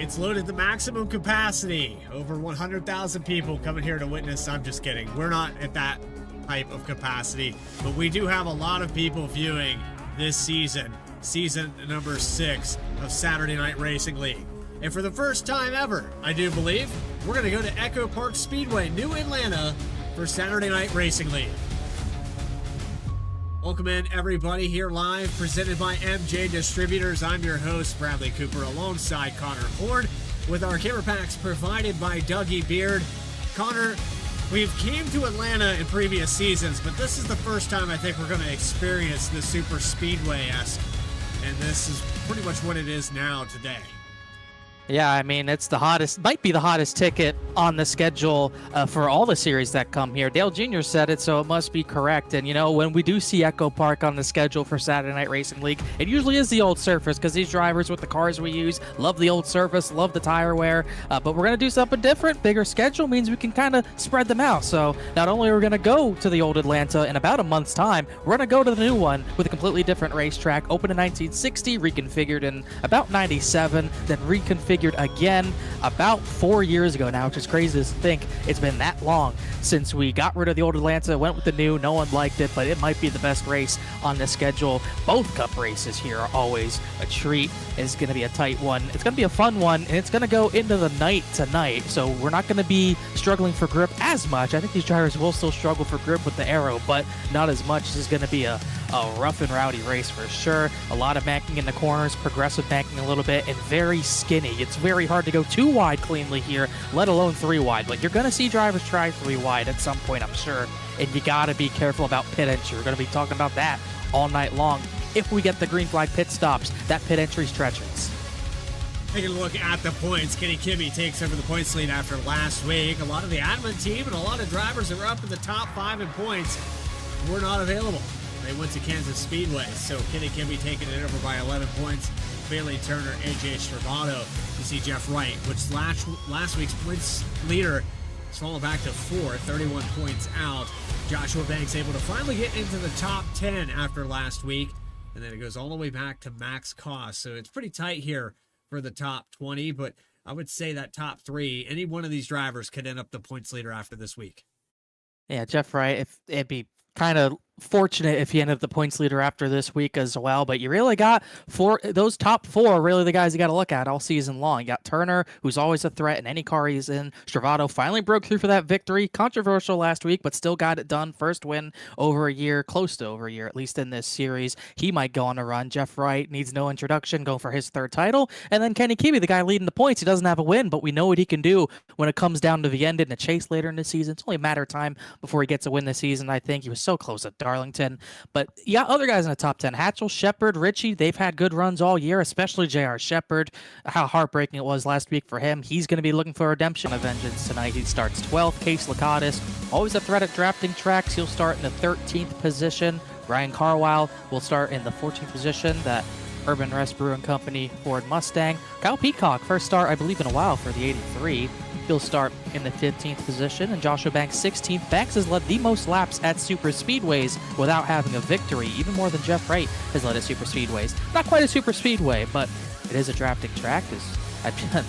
It's loaded to maximum capacity. Over 100,000 people coming here to witness. I'm just kidding. We're not at that type of capacity, but we do have a lot of people viewing this season number 6 of Saturday Night Racing League. And for the first time ever, I do believe, we're going to go to Echo Park Speedway, New Atlanta, for Saturday Night Racing League. Welcome in, everybody, here live, presented by M&J Distributors. I'm your host, Bradley Cooper, alongside Connor Ford, with our camera packs provided by Dougie Beard. Connor, we've came to Atlanta in previous seasons, but this is the first time I think we're going to experience the super speedway-esque, and this is pretty much what it is now today. Yeah, I mean, it's the hottest, might be the hottest ticket on the schedule for all the series that come here. Dale Jr. said it, so it must be correct. And, you know, when we do see Echo Park on the schedule for Saturday Night Racing League, it usually is the old surface because these drivers with the cars we use love the old surface, love the tire wear. But we're going to do something different. Bigger schedule means we can kind of spread them out. So not only are we going to go to the old Atlanta in about a month's time, we're going to go to the new one with a completely different racetrack, opened in 1960, reconfigured in about 97, then reconfigured again about 4 years ago now, which is crazy to think it's been that long since we got rid of the old Atlanta, went with the new. No one liked it, but it might be the best race on the schedule. Both cup races here are always a treat. It's going to be a tight one. It's going to be a fun one, and it's going to go into the night tonight, so we're not going to be struggling for grip as much. I think these drivers will still struggle for grip with the aero, but not as much. This is going to be a rough and rowdy race for sure. A lot of banking in the corners, progressive banking a little bit, and very skinny. It's very hard to go 2 wide cleanly here, let alone 3 wide. But you're going to see drivers try 3 wide at some point, I'm sure. And you got to be careful about pit entry. We're going to be talking about that all night long. If we get the green flag pit stops, that pit entry is treacherous. Taking a look at the points, Kenny Kimmy takes over the points lead after last week. A lot of the admin team and a lot of drivers that were up in the top 5 in points were not available. They went to Kansas Speedway, so Kenny Kimmy taking it over by 11 points. Bailey Turner, AJ Stravato. You see Jeff Wright, which last week's points leader, has fallen back to 4, 31 points out. Joshua Banks able to finally get into the top 10 after last week, and then it goes all the way back to Max Cost. So it's pretty tight here for the top 20, but I would say that top 3, any one of these drivers could end up the points leader after this week. Yeah, Jeff Wright, it'd be kind of fortunate if he ended up the points leader after this week as well, but you really got those top 4 are really the guys you got to look at all season long. You got Turner, who's always a threat in any car he's in. Stravato finally broke through for that victory. Controversial last week, but still got it done. First win over a year, close to over a year, at least in this series. He might go on a run. Jeff Wright needs no introduction, going for his 3rd title. And then Kenny Kimmy, the guy leading the points. He doesn't have a win, but we know what he can do when it comes down to the end in a chase later in the season. It's only a matter of time before he gets a win this season. I think he was so close at Darlington. But you got other guys in the top 10. Hatchell, Shepard, Ritchie, they've had good runs all year, especially J.R. Shepard. How heartbreaking it was last week for him. He's going to be looking for redemption of vengeance tonight. He starts 12th. Case Lakatos, always a threat at drafting tracks. He'll start in the 13th position. Ryan Carwile will start in the 14th position. That Urban Rest Brewing Company Ford Mustang. Kyle Peacock, first start, I believe, in a while for the 83. He'll start in the 15th position, and Joshua Banks 16th. Banks has led the most laps at super speedways without having a victory, even more than Jeff Wright has led at super speedways. Not quite a super speedway, but it is a drafting track.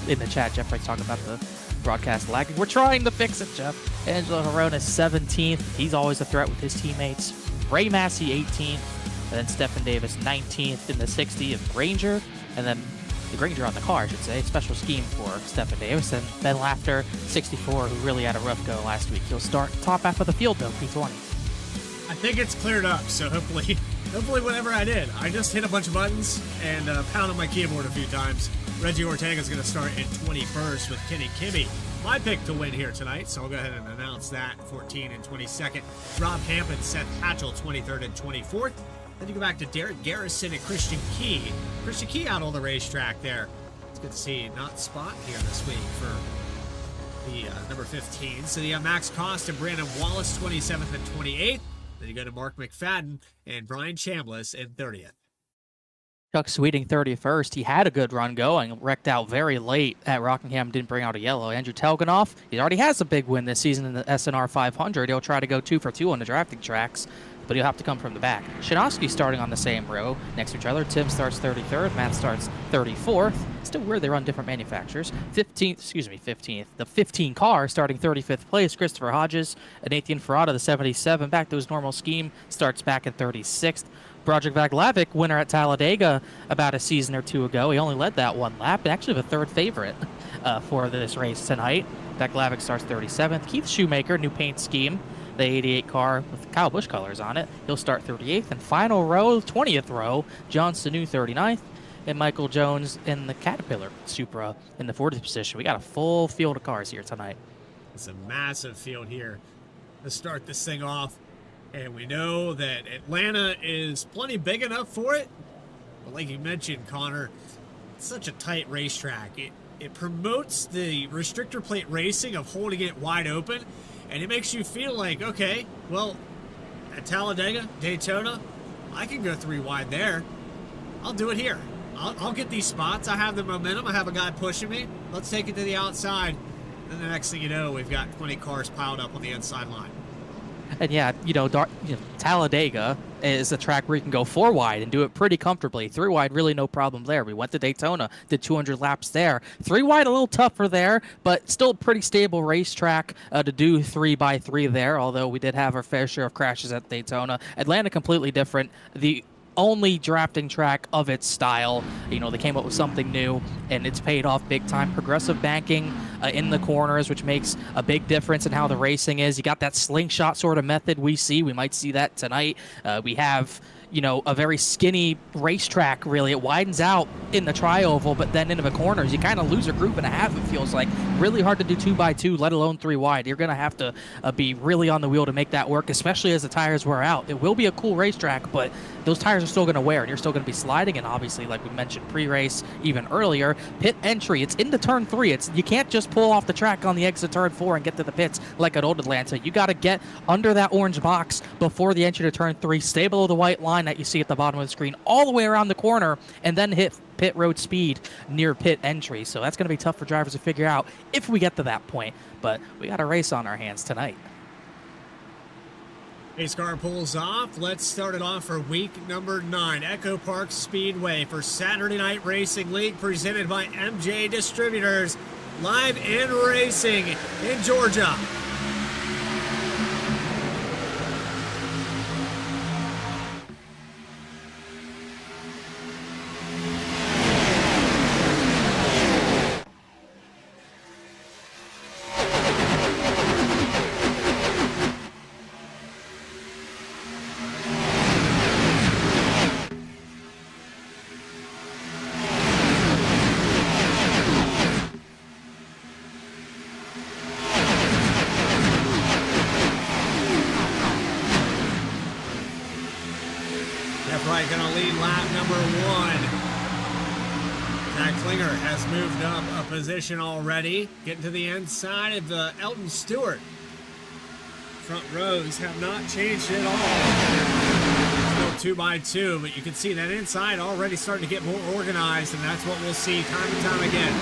In the chat, Jeff Wright's talking about the broadcast lagging. We're trying to fix it, Jeff. Angelo Herona 17th. He's always a threat with his teammates. Ray Massey 18th, and then Stephen Davis 19th in the 60 of Granger, and then the Granger on the car, I should say. Special scheme for Stephen Davis. And Ben Laughter, 64, who really had a rough go last week. He'll start top half of the field, though, P20. I think it's cleared up, so hopefully whatever I did, I just hit a bunch of buttons and pounded my keyboard a few times. Reggie Ortega's going to start in 21st with Kenny Kimmy. My pick to win here tonight, so I'll go ahead and announce that. 14 and 22nd. Rob Hampton, Seth Hatchell, 23rd and 24th. Then you go back to Derek Garrison and Christian Key. Christian Key out on the racetrack there. It's good to see not Spot here this week for the number 15. So you have Max Cost and Brandon Wallace, 27th and 28th. Then you go to Mark McFadden and Brian Chambliss in 30th. Chuck Sweeting 31st. He had a good run going, wrecked out very late at Rockingham, didn't bring out a yellow. Andrew Telganoff, he already has a big win this season in the SNR 500. He'll try to go 2 for 2 on the drafting tracks. but he'll have to come from the back. Shinovsky starting on the same row next to each other. Tim starts 33rd, Matt starts 34th. Still weird they run different manufacturers. 15th. The 15 car starting 35th place. Christopher Hodges and Nathan Ferrata, the 77, back to his normal scheme, starts back in 36th. Broderick Vaglavic, winner at Talladega about a season or two ago. He only led that one lap, and actually the third favorite for this race tonight. Vaglavic starts 37th. Keith Shoemaker, new paint scheme, the 88 car with Kyle Busch colors on it. He'll start 38th. And final row, 20th row, John Sanu 39th. And Michael Jones in the Caterpillar Supra in the 40th position. We got a full field of cars here tonight. It's a massive field here to start this thing off. And we know that Atlanta is plenty big enough for it. But like you mentioned, Connor, it's such a tight racetrack. It promotes the restrictor plate racing of holding it wide open. And it makes you feel like, okay, well, at Talladega, Daytona, I can go 3 wide there. I'll do it here. I'll get these spots. I have the momentum. I have a guy pushing me. Let's take it to the outside. And the next thing you know, we've got 20 cars piled up on the inside line. And yeah, Talladega is a track where you can go 4 wide and do it pretty comfortably. 3 wide, really no problem there. We went to Daytona, did 200 laps there. 3 wide, a little tougher there, but still a pretty stable racetrack to do 3x3 there, although we did have our fair share of crashes at Daytona. Atlanta, completely different. The only drafting track of its style. They came up with something new, and it's paid off big time. Progressive banking in the corners, which makes a big difference in how the racing is. You got that slingshot sort of method we might see that tonight. We have a very skinny racetrack, really. It widens out in the tri-oval, but then into the corners, you kind of lose a group and a half, it feels like. Really hard to do 2x2, let alone 3 wide. You're going to have to be really on the wheel to make that work, especially as the tires wear out. It will be a cool racetrack, but those tires are still going to wear, and you're still going to be sliding. And obviously, like we mentioned pre-race, even earlier, pit entry, it's into turn 3. You can't just pull off the track on the exit turn 4 and get to the pits like at old Atlanta. You got to get under that orange box before the entry to turn 3, stay below the white line that you see at the bottom of the screen, all the way around the corner, and then hit pit road speed near pit entry. So that's going to be tough for drivers to figure out if we get to that point. But we got a race on our hands tonight. Pace car pulls off. Let's start it off for week number 9. Echo Park Speedway for Saturday Night Racing League, presented by M&J Distributors, live and racing in Georgia. Going to lead lap number 1. Jack Klinger has moved up a position already, getting to the inside of the Elton Stewart. Front rows have not changed at all. Still 2x2, but you can see that inside already starting to get more organized, and that's what we'll see time and time again.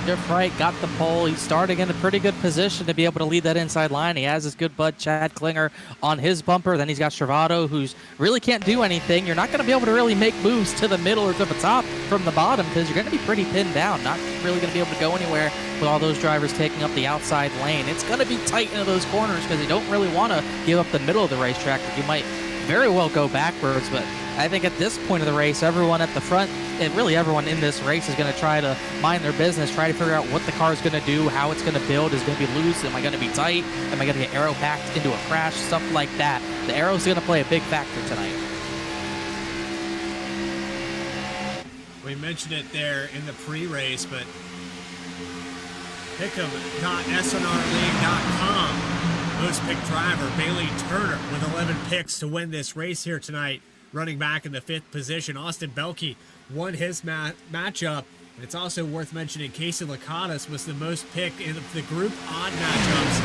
Jeff Wright got the pole. He's starting in a pretty good position to be able to lead that inside line. He has his good bud Chad Klinger on his bumper. Then he's got Travado, who's really can't do anything. You're not going to be able to really make moves to the middle or to the top from the bottom because you're going to be pretty pinned down. Not really going to be able to go anywhere with all those drivers taking up the outside lane. It's going to be tight into those corners because you don't really want to give up the middle of the racetrack. You might very well go backwards, but I think at this point of the race, everyone at the front, and really everyone in this race, is going to try to mind their business, try to figure out what the car is going to do, how it's going to build. Is it going to be loose? Am I going to be tight? Am I going to get aero packed into a crash? Stuff like that. The aero is going to play a big factor tonight. We mentioned it there in the pre-race, but pick'em.snrleague.com. Most picked driver Bailey Turner with 11 picks to win this race here tonight. Running back in the 5th position, Austin Belkey won his matchup. And it's also worth mentioning Casey Lakatos was the most picked in the group odd matchups.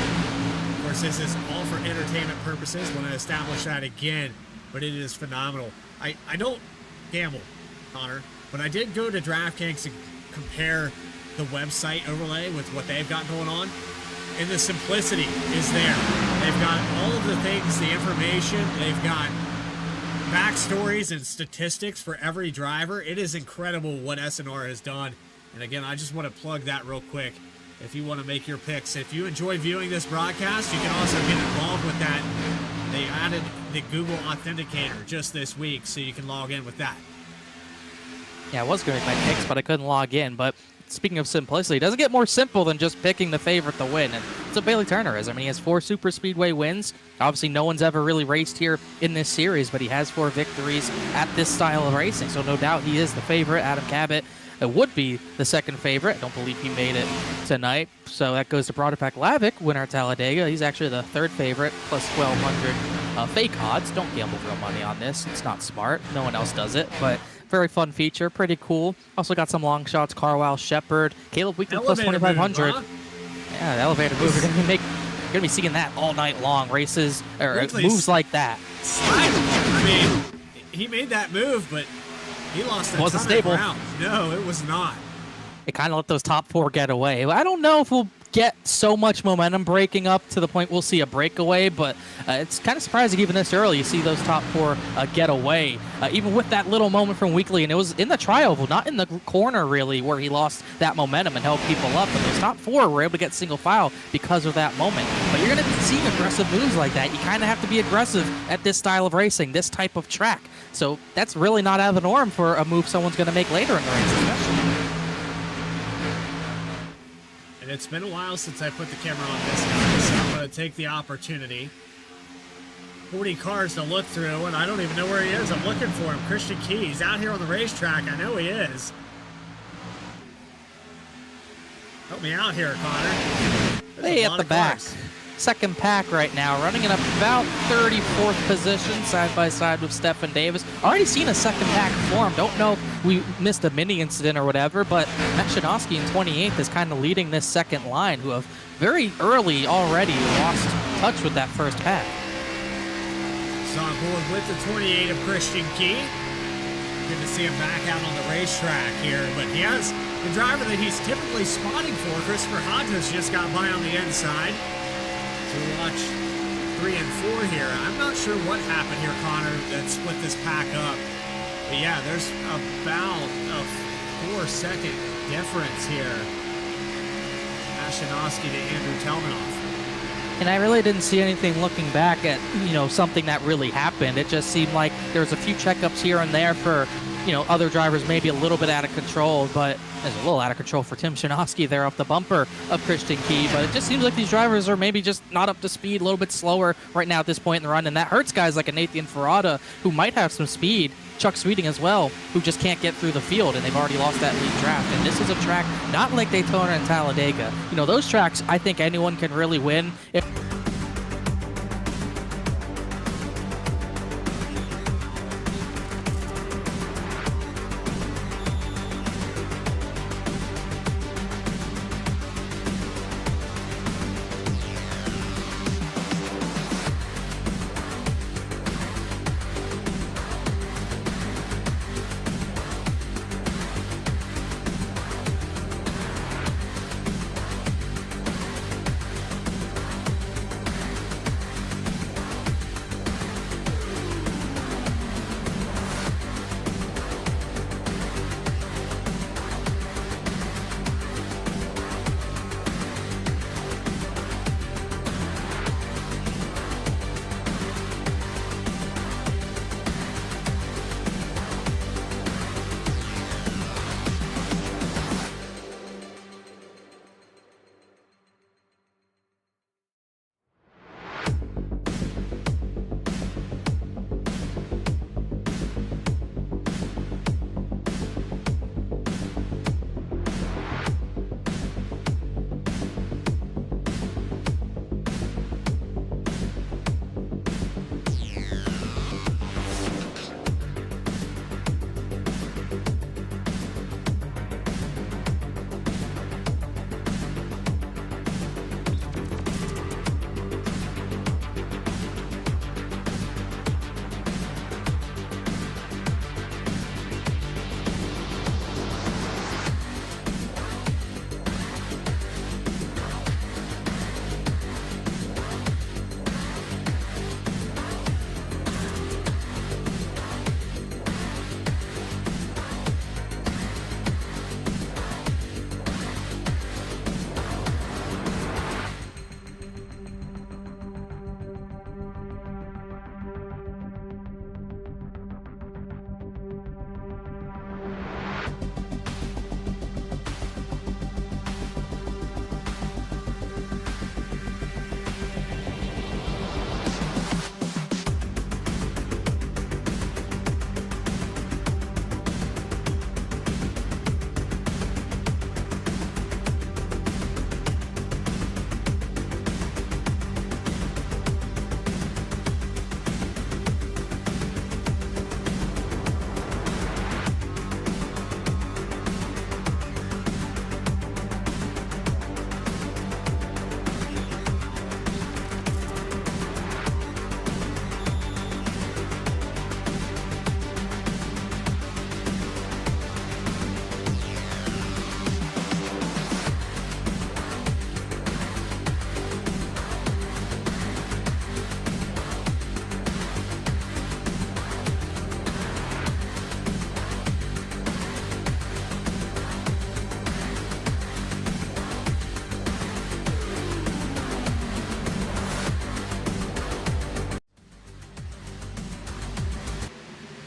Of course, this is all for entertainment purposes. Want to establish that again, but it is phenomenal. I don't gamble, Connor, but I did go to DraftKings and compare the website overlay with what they've got going on. and the simplicity is there. They've got all of the things, the information. They've got backstories and statistics for every driver. It is incredible what SNR has done. And again, I just want to plug that real quick. If you want to make your picks, if you enjoy viewing this broadcast, you can also get involved with that. They added the Google Authenticator just this week, so you can log in with that. Yeah, I was going to make my picks, but I couldn't log in. But speaking of simplicity, it doesn't get more simple than just picking the favorite to win. And it's what Bailey Turner is. I mean, he has 4 super speedway wins. Obviously, no one's ever really raced here in this series, but he has 4 victories at this style of racing. So no doubt he is the favorite. Adam Cabot would be the second favorite. I don't believe he made it tonight. So that goes to Broderpack Lavick, winner at Talladega. He's actually the third favorite, plus 1,200 fake odds. Don't gamble real money on this. It's not smart. No one else does it, but very fun feature. Pretty cool. Also got some long shots. Carwile, Shepard, Caleb Weekly, plus 2,500. Huh? Yeah, the elevator move. We're gonna be seeing that all night long. Races or moves like that. I mean, he made that move, but he lost a wasn't ton stable. of ground. No, it was not. It kind of let those top 4 get away. I don't know if we'll get so much momentum breaking up to the point we'll see a breakaway, but it's kind of surprising even this early you see those top 4 get away. Even with that little moment from Weekly, and it was in the trioval, not in the corner really, where he lost that momentum and held people up. And those top 4 were able to get single file because of that moment. But you're going to be seeing aggressive moves like that. You kind of have to be aggressive at this style of racing, this type of track. So that's really not out of the norm for a move someone's going to make later in the race, especially. And it's been a while since I put the camera on this guy, so I'm going to take the opportunity. 40 cars to look through, and I don't even know where he is. I'm looking for him. Christian Key. He's out here on the racetrack. I know he is. Help me out here, Connor. Hey, at the back. Second pack right now, running in about 34th position, side by side with Stephen Davis. Already seen a second pack form. Don't know if we missed a mini incident or whatever, but Matt Shanosky in 28th is kind of leading this second line, who have very early already lost touch with that first pack. So on board with the 28 of Christian Key. Good to see him back out on the racetrack here, but he has the driver that he's typically spotting for. Christopher Hodges just got by on the inside. We'll watch 3 and 4 here. I'm not sure what happened here, Connor, that split this pack up. But yeah, there's about a 4-second difference here. Ashanowski to Andrew Telmanoff. And I really didn't see anything looking back at, something that really happened. It just seemed like there was a few checkups here and there for, other drivers maybe a little bit out of control, but there's a little out of control for Tim Shanosky there off the bumper of Christian Key. But it just seems like these drivers are maybe just not up to speed, a little bit slower right now at this point in the run. And that hurts guys like a Nathan Ferrata, who might have some speed, Chuck Sweeting as well, who just can't get through the field, and they've already lost that lead draft. And this is a track not like Daytona and Talladega. Those tracks, I think anyone can really win.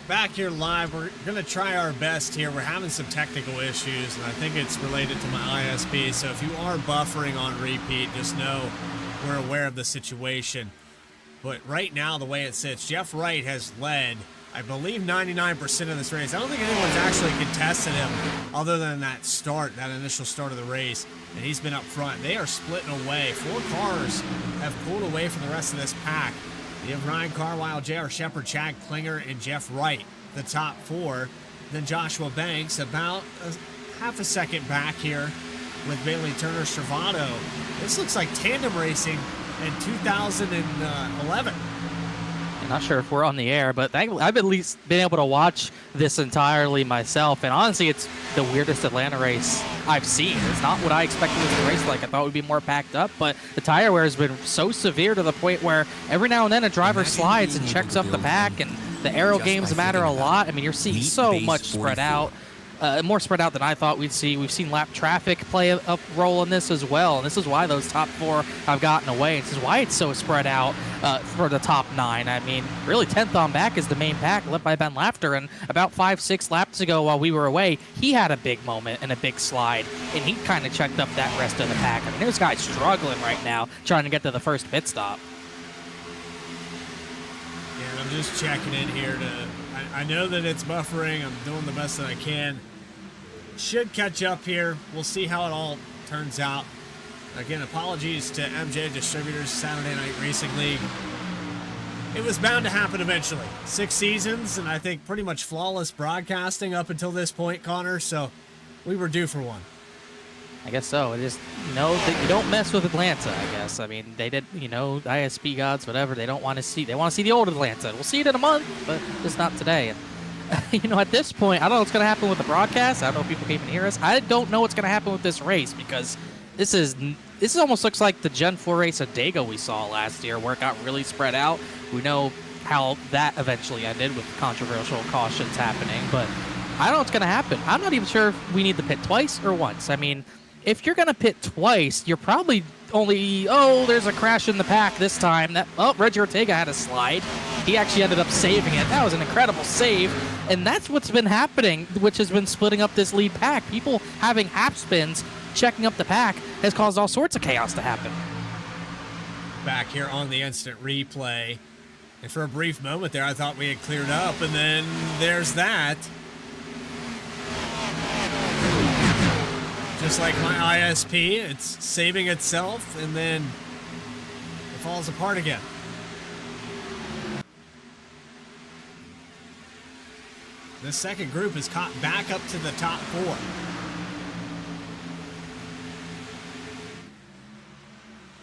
back here live. We're going to try our best here. We're having some technical issues, and I think it's related to my ISP. So if you are buffering on repeat, just know we're aware of the situation. But right now, the way it sits, Jeff Wright has led, I believe, 99% of this race. I don't think anyone's actually contested him other than that start, that initial start of the race, and he's been up front. They are splitting away. 4 cars have pulled away from the rest of this pack. You have Ryan Carlisle, J.R. Shepard, Chad Klinger, and Jeff Wright, the top 4. Then Joshua Banks, about half a second back here with Bailey Turner Stravato. This looks like tandem racing in 2011. I'm not sure if we're on the air, but I've at least been able to watch this entirely myself. And honestly, it's the weirdest Atlanta race I've seen. It's not what I expected this to race like. I thought it would be more packed up, but the tire wear has been so severe to the point where every now and then a driver slides and checks up the pack, and the aero games matter a lot. I mean, you're seeing so much spread out. More spread out than I thought we'd see. We've seen lap traffic play a role in this as well, and this is why those top 4 have gotten away. This is why it's so spread out for the top 9. I mean, really, 10th on back is the main pack, led by Ben Lafter, and about 5-6 laps ago while we were away, he had a big moment and a big slide, and he kind of checked up that rest of the pack. I mean, this guy's struggling right now trying to get to the first pit stop. Yeah, and I'm just checking in here to... I know that it's buffering. I'm doing the best that I can. Should catch up here. We'll see how it all turns out. Again, apologies to M&J Distributors, Saturday Night Racing League. It was bound to happen eventually. 6 seasons, and I think pretty much flawless broadcasting up until this point, Connor. So we were due for one. I guess so. It is, you know, that you don't mess with Atlanta, I guess. I mean, they did, you know, ISP gods, whatever. They don't want to see, they want to see the old Atlanta. We'll see it in a month, but just not today. And, you know, at this point, I don't know what's going to happen with the broadcast. I don't know if people can even hear us. I don't know what's going to happen with this race because this almost looks like the Gen 4 race at Dago we saw last year where it got really spread out. We know how that eventually ended with controversial cautions happening, but I don't know what's going to happen. I'm not even sure if we need to pit twice or once. I mean, if you're going to pit twice, you're probably only, there's a crash in the pack this time. Reggie Ortega had a slide. He actually ended up saving it. That was an incredible save. And that's what's been happening, which has been splitting up this lead pack. People having half spins, checking up the pack, has caused all sorts of chaos to happen. Back here on the instant replay. And for a brief moment there, I thought we had cleared up. And then there's that. Just like my ISP, it's saving itself, and then it falls apart again. This second group is caught back up to the top 4.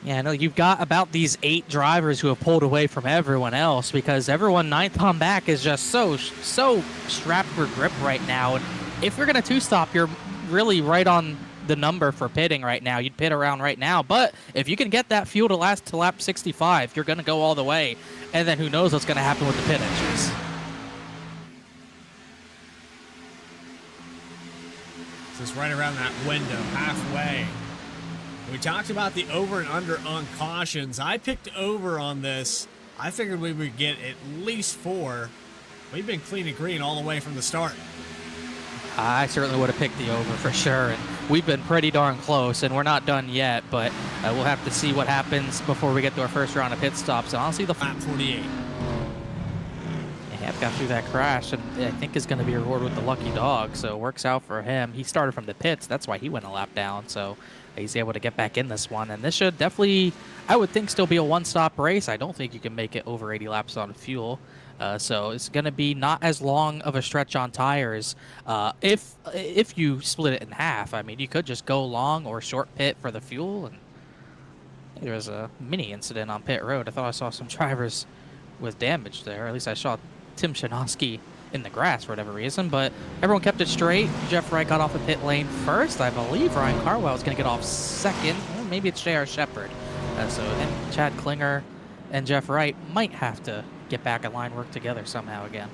Yeah, I know you've got about these 8 drivers who have pulled away from everyone else because everyone 9th on back is just so strapped for grip right now. And if you're going to 2-stop, you're really right on the number for pitting right now. You'd pit around right now, but if you can get that fuel to last to lap 65, you're going to go all the way, and then who knows what's going to happen with the pit entries. This is right around that window, halfway. We talked about the over and under on cautions. I picked over on this. I figured we would get at least 4. We've been clean and green all the way from the start. I certainly would have picked the over for sure, and we've been pretty darn close, and we're not done yet, but we'll have to see what happens before we get to our first round of pit stops. And honestly, the lap 48. Yeah, got through that crash, and I think is going to be rewarded with the lucky dog, so it works out for him. He started from the pits. That's why he went a lap down, so he's able to get back in this one. And this should definitely, I would think, still be a one-stop race. I don't think you can make it over 80 laps on fuel. So it's going to be not as long of a stretch on tires if you split it in half. I mean, you could just go long or short pit for the fuel. And there was a mini incident on pit road. I thought I saw some drivers with damage there. At least I saw Tim Shanosky in the grass for whatever reason. But everyone kept it straight. Jeff Wright got off the pit lane first. I believe Ryan Carwell is going to get off second. Or maybe it's J.R. Shepard. So and Chad Klinger and Jeff Wright might have to get back in line, work together somehow again.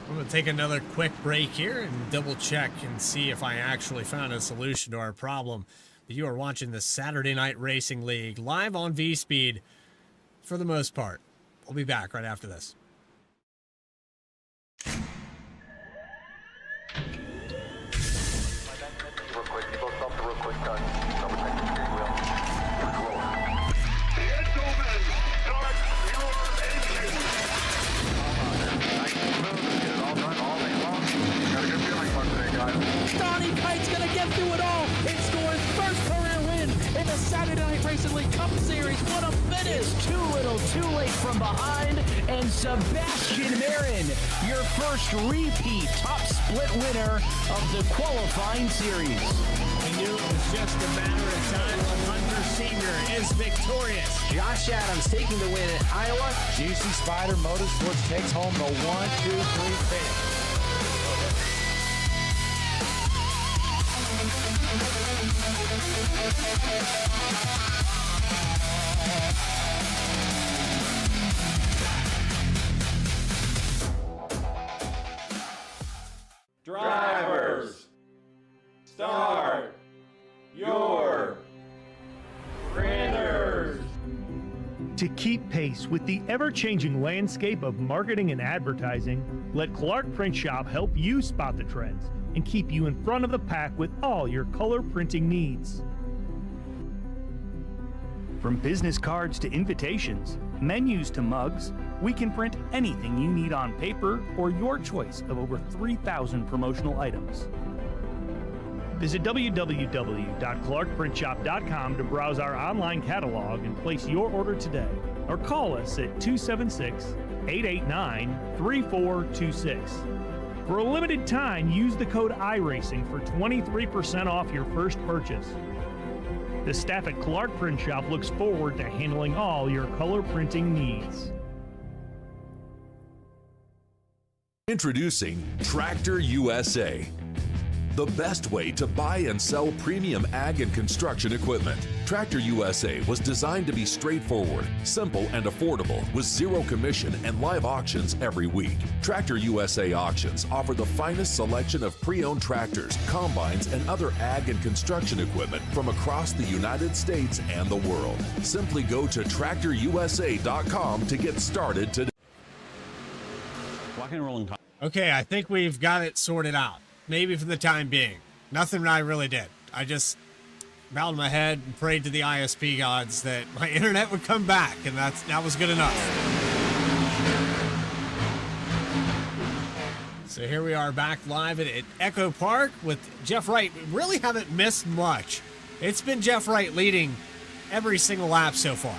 I'm going to take another quick break here and double check and see if I actually found a solution to our problem. But you are watching the Saturday Night Racing League live on VSPEED for the most part. I'll be back right after this. Recently Cup Series, what a finish! Too little, too late from behind, and Sebastian Marin, your first repeat top split winner of the qualifying series. We knew it was just a matter of time when Hunter Sr. is victorious. Josh Adams taking the win at Iowa. Juicy Spider Motorsports takes home the 1-2-3 finish. Drivers, start your printers. To keep pace with the ever-changing landscape of marketing and advertising, let Clark Print Shop help you spot the trends and keep you in front of the pack with all your color printing needs. From business cards to invitations, menus to mugs, we can print anything you need on paper or your choice of over 3,000 promotional items. Visit www.clarkprintshop.com to browse our online catalog and place your order today, or call us at 276-889-3426. For a limited time, use the code iRacing for 23% off your first purchase. The staff at Clark Print Shop looks forward to handling all your color printing needs. Introducing Tractor USA, the best way to buy and sell premium ag and construction equipment. Tractor USA was designed to be straightforward, simple, and affordable with zero commission and live auctions every week. Tractor USA auctions offer the finest selection of pre-owned tractors, combines, and other ag and construction equipment from across the United States and the world. Simply go to tractorusa.com to get started today. Okay, I think we've got it sorted out. Maybe for the time being. Nothing I really did. I just bowed my head and prayed to the ISP gods that my internet would come back, and that was good enough. So here we are back live at Echo Park with Jeff Wright. We really haven't missed much. It's been Jeff Wright leading every single lap so far.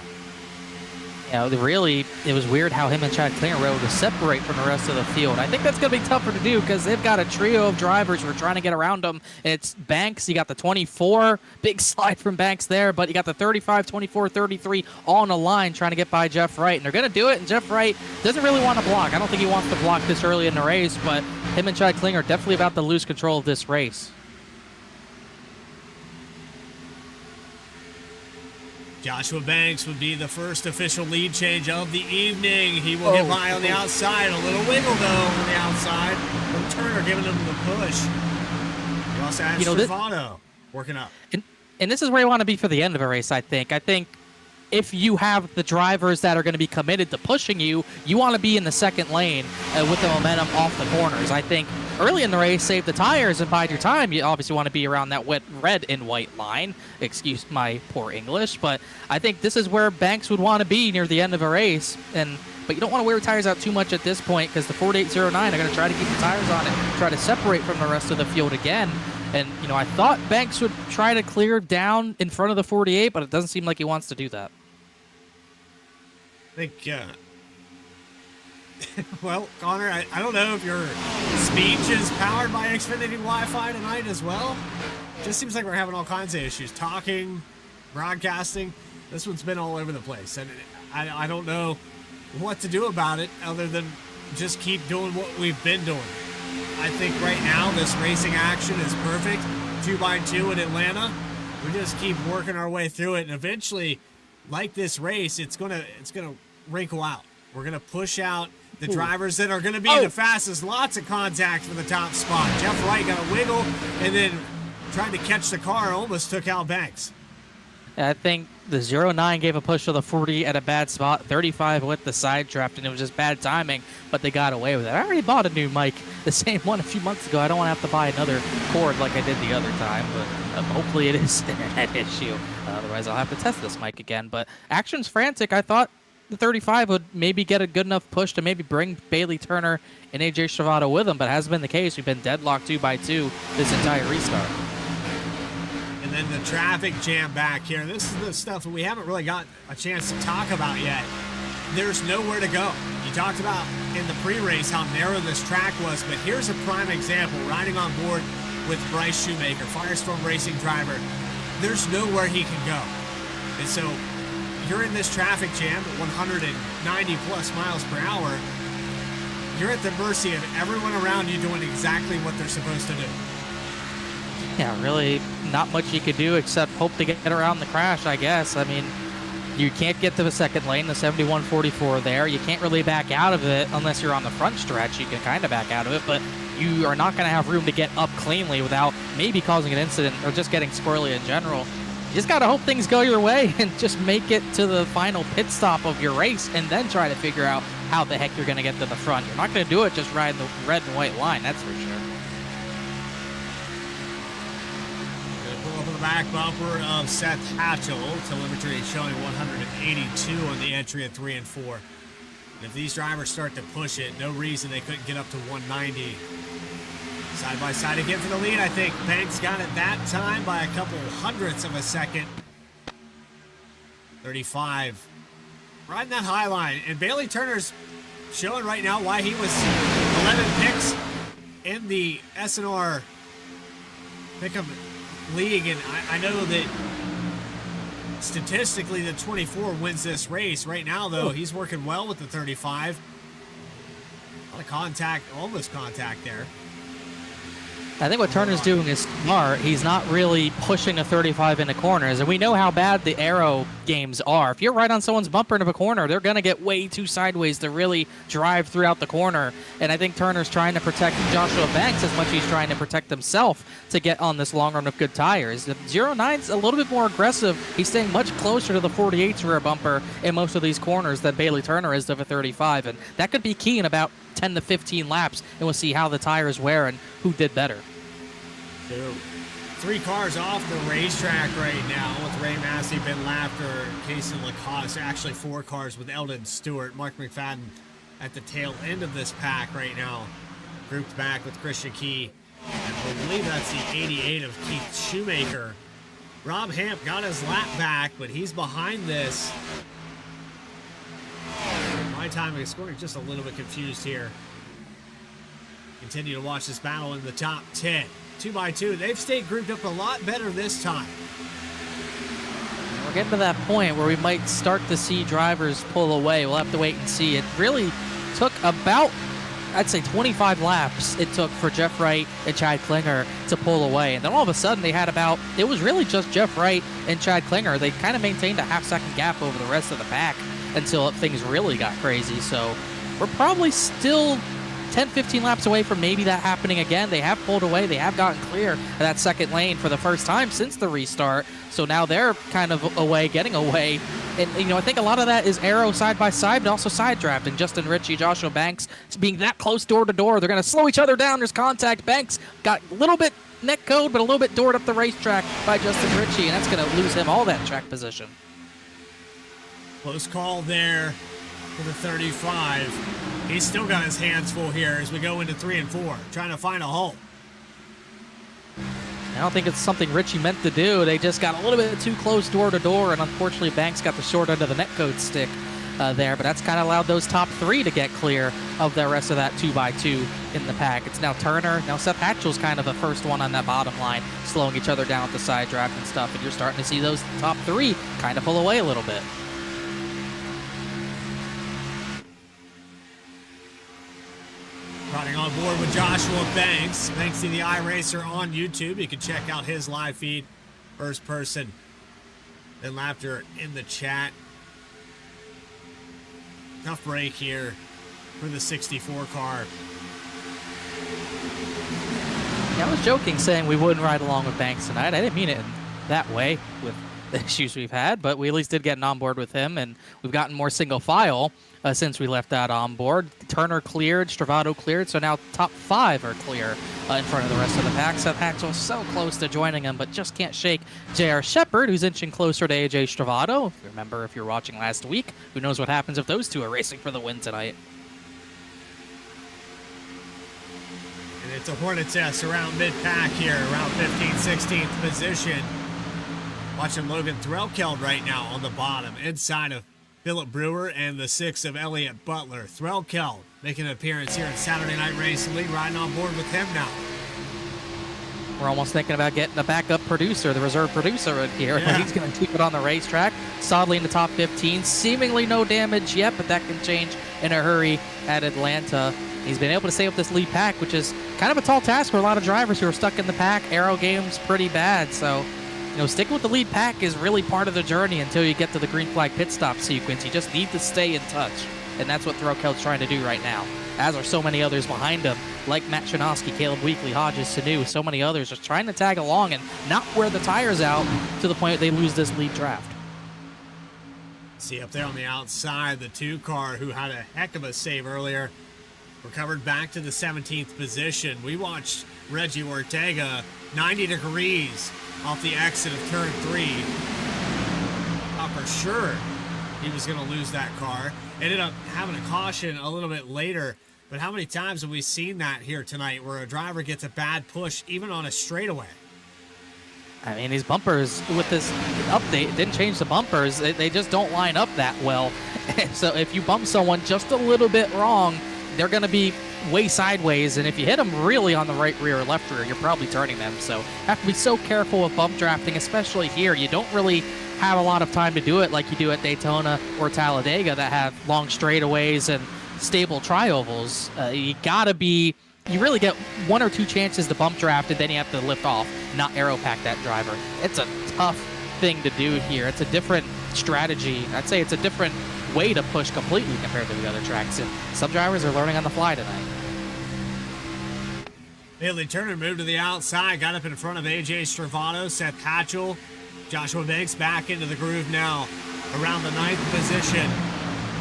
Yeah, really, it was weird how him and Chad Klinger were able to separate from the rest of the field. I think that's going to be tougher to do because they've got a trio of drivers who are trying to get around them. It's Banks, you got the 24, big slide from Banks there, but you got the 35, 24, 33 all on the line trying to get by Jeff Wright. And they're going to do it, and Jeff Wright doesn't really want to block. I don't think he wants to block this early in the race, but him and Chad Klinger are definitely about to lose control of this race. Joshua Banks would be the first official lead change of the evening. He will get by on the outside. A little wiggle, though, on the outside. And Turner giving him the push. He also has Stravano working up. And this is where you want to be for the end of a race, I think. I think if you have the drivers that are going to be committed to pushing you, you want to be in the second lane with the momentum off the corners. I think early in the race, save the tires and bide your time. You obviously want to be around that red and white line. Excuse my poor English, but I think this is where Banks would want to be near the end of a race. But you don't want to wear tires out too much at this point because the 4809 are going to try to keep the tires on it, try to separate from the rest of the field again. And, I thought Banks would try to clear down in front of the 48, but it doesn't seem like he wants to do that. I think, well, Connor, I don't know if your speech is powered by Xfinity Wi-Fi tonight as well. Just seems like we're having all kinds of issues. Talking, broadcasting. This one's been all over the place. And I don't know what to do about it other than just keep doing what we've been doing. I think right now this racing action is perfect. 2x2 in Atlanta. We just keep working our way through it, and eventually, like this race, it's gonna wrinkle out. We're gonna push out the drivers that are gonna be the fastest. Lots of contact for the top spot. Jeff Wright got a wiggle, and then trying to catch the car almost took out Banks. I think the 09 gave a push to the 40 at a bad spot. 35 with the side draft, and it was just bad timing, but they got away with it. I already bought a new mic, the same one a few months ago. I don't want to have to buy another cord like I did the other time, but hopefully it is an internet issue. Otherwise, I'll have to test this mic again. But action's frantic. I thought the 35 would maybe get a good enough push to maybe bring Bailey Turner and AJ Stravado with him, but hasn't been the case. We've been deadlocked 2x2 this entire restart. And then the traffic jam back here. This is the stuff that we haven't really got a chance to talk about yet. There's nowhere to go. You talked about in the pre-race how narrow this track was, but here's a prime example. Riding on board with Bryce Shoemaker, FireStorm Racing driver, there's nowhere he can go. And so you're in this traffic jam at 190 plus miles per hour. You're at the mercy of everyone around you doing exactly what they're supposed to do. Yeah, really not much you could do except hope to get around the crash, I guess. I mean, you can't get to the second lane, the 71-44 there. You can't really back out of it unless you're on the front stretch. You can kind of back out of it, but you are not going to have room to get up cleanly without maybe causing an incident or just getting squirrely in general. You just got to hope things go your way and just make it to the final pit stop of your race and then try to figure out how the heck you're going to get to the front. You're not going to do it just riding the red and white line, that's for sure. The back bumper of Seth Hatchell. Telemetry showing 182 on the entry at 3 and 4. And if these drivers start to push it, no reason they couldn't get up to 190. Side by side again for the lead. I think Banks got it that time by a couple hundredths of a second. 35. Riding that high line. And Bailey Turner's showing right now why he was 11 picks in the SNR pick'em league, and I know that statistically the 24 wins this race. Right now, though, he's working well with the 35. A lot of contact, almost contact there. I think what Turner's doing is smart. He's not really pushing a 35 into corners, and we know how bad the aero games are. If you're right on someone's bumper into a corner, they're going to get way too sideways to really drive throughout the corner. And I think Turner's trying to protect Joshua Banks as much as he's trying to protect himself to get on this long run with good tires. The 09's a little bit more aggressive. He's staying much closer to the 48's rear bumper in most of these corners than Bailey Turner is to the 35, and that could be key in about 10 to 15 laps, and we'll see how the tires wear and who did better. So, 3 cars off the racetrack right now with Ray Massey, Ben Lafter, Casey Lacoste. Actually 4 cars with Eldon Stewart. Mark McFadden at the tail end of this pack right now. Grouped back with Christian Key. I believe that's the 88 of Keith Shoemaker. Rob Hamp got his lap back, but he's behind this. My timing is scoring just a little bit confused here. Continue to watch this battle in the top 10. 2x2. They've stayed grouped up a lot better this time. We're getting to that point where we might start to see drivers pull away. We'll have to wait and see. It really took about, I'd say, 25 laps it took for Jeff Wright and Chad Klinger to pull away. And then all of a sudden they had about, it was really just Jeff Wright and Chad Klinger. They kind of maintained a half-second gap over the rest of the pack until things really got crazy. So we're probably still 10-15 laps away from maybe that happening again. They have pulled away. They have gotten clear of that second lane for the first time since the restart. So now they're kind of away, getting away. And, you know, I think a lot of that is aero side by side, but also side drafting. Justin Ritchie, Joshua Banks being that close door to door. They're going to slow each other down. There's contact. Banks got a little bit neck code, but a little bit doored up the racetrack by Justin Ritchie, and that's going to lose him all that track position. Close call there for the 35. He's still got his hands full here as we go into 3 and 4, trying to find a hole. I don't think it's something Ritchie meant to do. They just got a little bit too close door to door, and unfortunately Banks got the short end of the netcode stick there, but that's kind of allowed those top 3 to get clear of the rest of that 2x2 in the pack. It's now Turner. Now Seth Hatchell's kind of the first one on that bottom line, slowing each other down with the side draft and stuff, and you're starting to see those top 3 kind of pull away a little bit. Riding on board with Joshua Banks. Banksy the iRacer on YouTube. You can check out his live feed. First person. Then Laughter in the chat. Tough break here for the 64 car. Yeah, I was joking saying we wouldn't ride along with Banks tonight. I didn't mean it in that way with the issues we've had, but we at least did get an onboard with him, and we've gotten more single file since we left that on board. Turner cleared, Stravato cleared, so now top 5 are clear in front of the rest of the pack. Seth Hatchell so close to joining him, but just can't shake J.R. Shepard, who's inching closer to A.J. Stravato. If you remember, if you're watching last week, who knows what happens if those two are racing for the win tonight. And it's a Hornets S around mid-pack here, around 15th, 16th position. Watching Logan Threlkeld right now on the bottom, inside of Philip Brewer and the 6 of Elliott Butler. Threlkeld making an appearance here in Saturday Night Racing League, riding on board with him now. We're almost thinking about getting the backup producer, the reserve producer in here. Yeah. He's going to keep it on the racetrack. Solidly in the top 15. Seemingly no damage yet, but that can change in a hurry at Atlanta. He's been able to stay up this lead pack, which is kind of a tall task for a lot of drivers who are stuck in the pack. Aero game's pretty bad, so sticking with the lead pack is really part of the journey until you get to the green flag pit stop sequence. You just need to stay in touch, and that's what Threlkeld's trying to do right now, as are so many others behind him, like Matt Chinosky, Caleb Weekly, Hodges, Sanu, so many others just trying to tag along and not wear the tires out to the point they lose this lead draft. See up there on the outside, the 2 car who had a heck of a save earlier, recovered back to the 17th position. We watched Reggie Ortega 90 degrees off the exit of turn 3. Thought for sure he was going to lose that car. Ended up having a caution a little bit later. But how many times have we seen that here tonight where a driver gets a bad push even on a straightaway? I mean, these bumpers with this update didn't change the bumpers. They just don't line up that well. So if you bump someone just a little bit wrong, they're going to be way sideways. And if you hit them really on the right rear or left rear, you're probably turning them. So have to be so careful with bump drafting, especially here. You don't really have a lot of time to do it like you do at Daytona or Talladega that have long straightaways and stable tri-ovals. You really get 1 or 2 chances to bump draft, and then you have to lift off, not aero pack that driver. It's a tough thing to do here. It's a different strategy. I'd say it's a different way to push completely compared to the other tracks, and some drivers are learning on the fly tonight. Bailey Turner moved to the outside, got up in front of AJ Stravato, Seth Hatchell. Joshua Banks back into the groove now around the 9th position.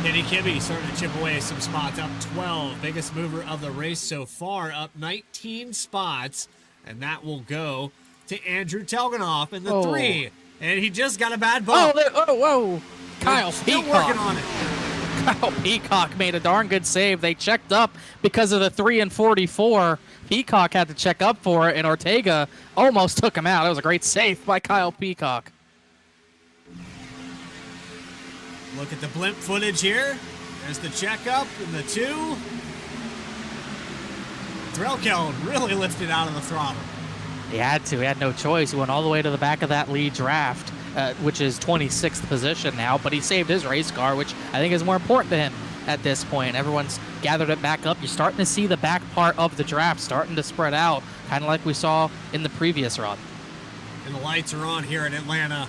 Kenny Kibbe starting to chip away some spots, up 12. Biggest mover of the race so far, up 19 spots. And that will go to Andrew Telganoff in the 3. And he just got a bad bump. Whoa. Kyle Still Peacock. working on it. Kyle Peacock made a darn good save. They checked up because of the 3 and 44. Peacock had to check up for it, and Ortega almost took him out. It was a great save by Kyle Peacock. Look at the blimp footage here. There's the checkup and the 2. Threlkeld really lifted out of the throttle. He had to. He had no choice. He went all the way to the back of that lead draft, which is 26th position now, but he saved his race car, which I think is more important to him at this point. Everyone's gathered it back up. You're starting to see the back part of the draft starting to spread out, kind of like we saw in the previous run. And the lights are on here in Atlanta.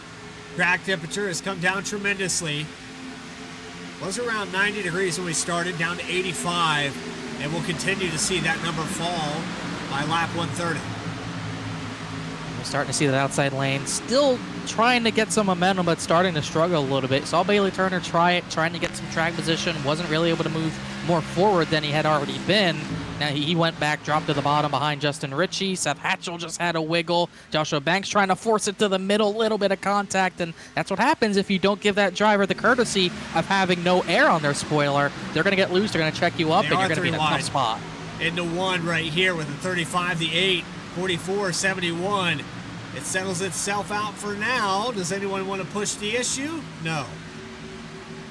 Track temperature has come down tremendously. Was around 90 degrees when we started, down to 85, and we'll continue to see that number fall by lap 130. We're starting to see that outside lane still trying to get some momentum, but starting to struggle a little bit. Saw Bailey Turner try it, trying to get some track position, wasn't really able to move more forward than he had already been. Now he went back, dropped to the bottom behind Justin Ritchie. Seth Hatchell just had a wiggle. Joshua Banks trying to force it to the middle, little bit of contact, and that's what happens if you don't give that driver the courtesy of having no air on their spoiler. They're going to get loose, they're going to check you up, and you're going to be in a tough spot. Into 1 right here with the 35, the 8, 44, 71. It settles itself out for now. Does anyone want to push the issue? No.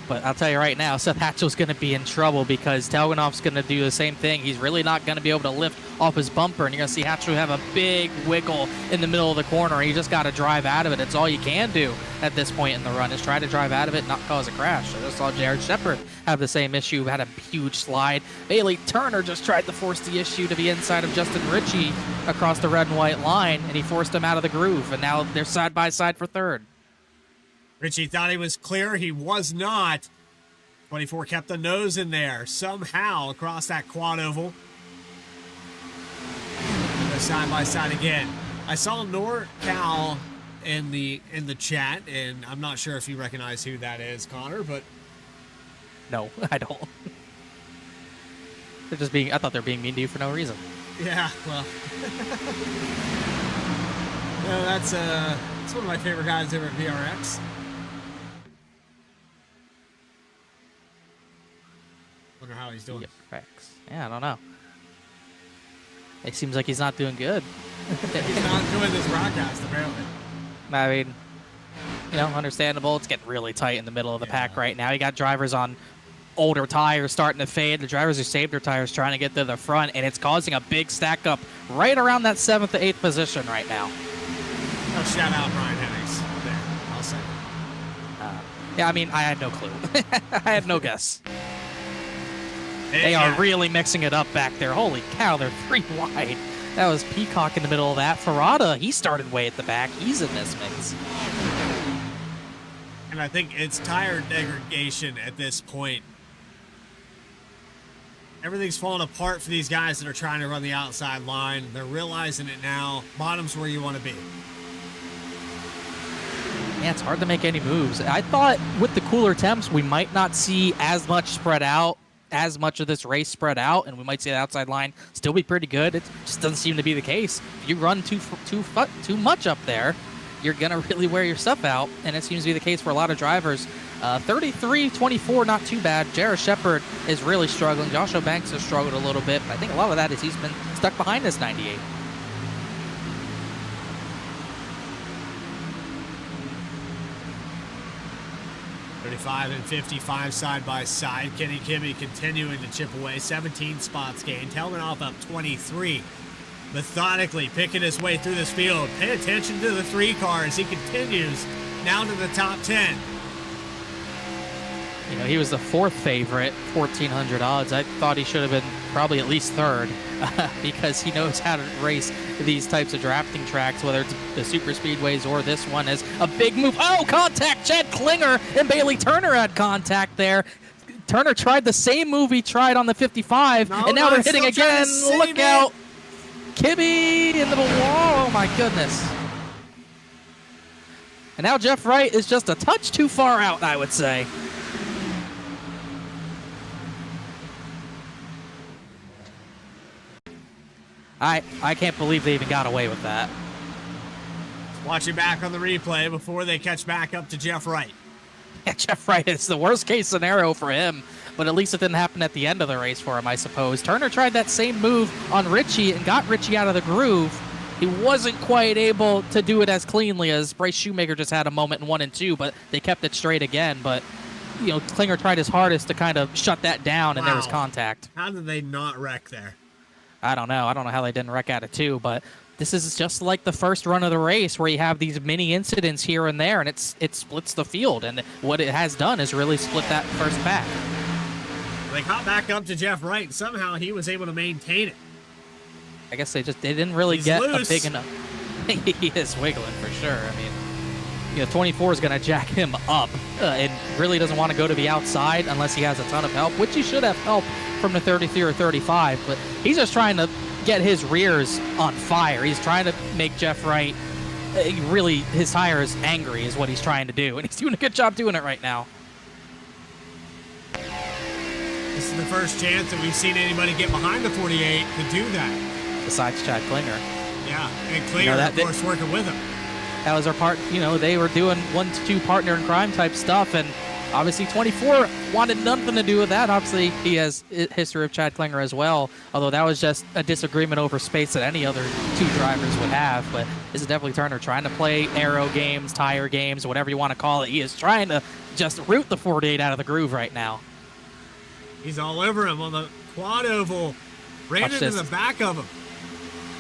But I'll tell you right now, Seth Hatchell's going to be in trouble because Telganoff's going to do the same thing. He's really not going to be able to lift off his bumper, and you're going to see Hatchell have a big wiggle in the middle of the corner. You just got to drive out of it. It's all you can do at this point in the run is try to drive out of it, not cause a crash. I just saw Jared Shepard have the same issue, had a huge slide. Bailey Turner just tried to force the issue to be inside of Justin Ritchie across the red and white line, and he forced him out of the groove, and now they're side by side for third. Ritchie thought he was clear. He was not. 24 kept the nose in there somehow across that quad oval. They're side by side again. I saw NorCal in the chat, and I'm not sure if you recognize who that is, Connor, but no, I don't. They're just being. I thought they were being mean to you for no reason. Yeah, well, no, that's one of my favorite guys ever at VRX. Wonder how he's doing. Yeah, I don't know. It seems like he's not doing good. He's not doing this broadcast, apparently. I mean, you know, understandable. It's getting really tight in the middle of the pack right now. You got drivers on older tires starting to fade. The drivers who saved their tires trying to get to the front, and it's causing a big stack up right around that 7th to 8th position right now. Oh, shout out Brian Hennings there, I'll say. Yeah, I mean, I had no clue. I had no guess. They are really mixing it up back there. Holy cow, they're 3 wide. That was Peacock in the middle of that. Ferrata, he started way at the back. He's in this mix. And I think it's tire degradation at this point. Everything's falling apart for these guys that are trying to run the outside line. They're realizing it now. Bottom's where you want to be. Yeah, it's hard to make any moves. I thought with the cooler temps, we might not see as much spread out, as much of this race spread out, and we might see the outside line still be pretty good. It just doesn't seem to be the case. If you run too much up there, you're going to really wear your stuff out, and it seems to be the case for a lot of drivers. 33-24, not too bad. Jarrett Shepard is really struggling. Joshua Banks has struggled a little bit, but I think a lot of that is he's been stuck behind this 98. And 55 side by side. Kenny Kimmy continuing to chip away. 17 spots gained. Hellman off up 23. Methodically picking his way through this field. Pay attention to the 3 car as he continues down to the top 10. You know, he was the 4th favorite, 1,400 odds. I thought he should have been probably at least 3rd because he knows how to race these types of drafting tracks, whether it's the super speedways or this one is a big move. Oh, contact! Chad Klinger and Bailey Turner had contact there. Turner tried the same move he tried on the 55, and now they're hitting again. Look out. Kibbe into the wall. Oh, my goodness. And now Jeff Wright is just a touch too far out, I would say. I can't believe they even got away with that. Watching back on the replay before they catch back up to Jeff Wright. Yeah, Jeff Wright is the worst case scenario for him, but at least it didn't happen at the end of the race for him, I suppose. Turner tried that same move on Richie and got Richie out of the groove. He wasn't quite able to do it as cleanly as Bryce Shoemaker just had a moment in 1 and 2, but they kept it straight again. But, you know, Klinger tried his hardest to kind of shut that down, and there was contact. How did they not wreck there? I don't know. I don't know how they didn't wreck out of 2, but this is just like the first run of the race where you have these mini incidents here and there, and it splits the field. And what it has done is really split that first pack. They caught back up to Jeff Wright, and somehow he was able to maintain it. I guess they didn't really get a big enough. He is wiggling for sure. I mean, you know, 24 is going to jack him up and really doesn't want to go to the outside unless he has a ton of help, which he should have help from the 33 or 35, but he's just trying to get his rears on fire. He's trying to make Jeff Wright really, his tires angry is what he's trying to do, and he's doing a good job doing it right now. This is the first chance that we've seen anybody get behind the 48 to do that. Besides Chad Klinger. Yeah, and Klinger, of course, working with him. That was our part, you know, they were doing 1-2 partner in crime type stuff, and obviously 24 wanted nothing to do with that. Obviously, he has a history of Chad Klinger as well, although that was just a disagreement over space that any other 2 drivers would have. But this is definitely Turner trying to play aero games, tire games, whatever you want to call it. He is trying to just root the 48 out of the groove right now. He's all over him on the quad oval. Ran into the back of him.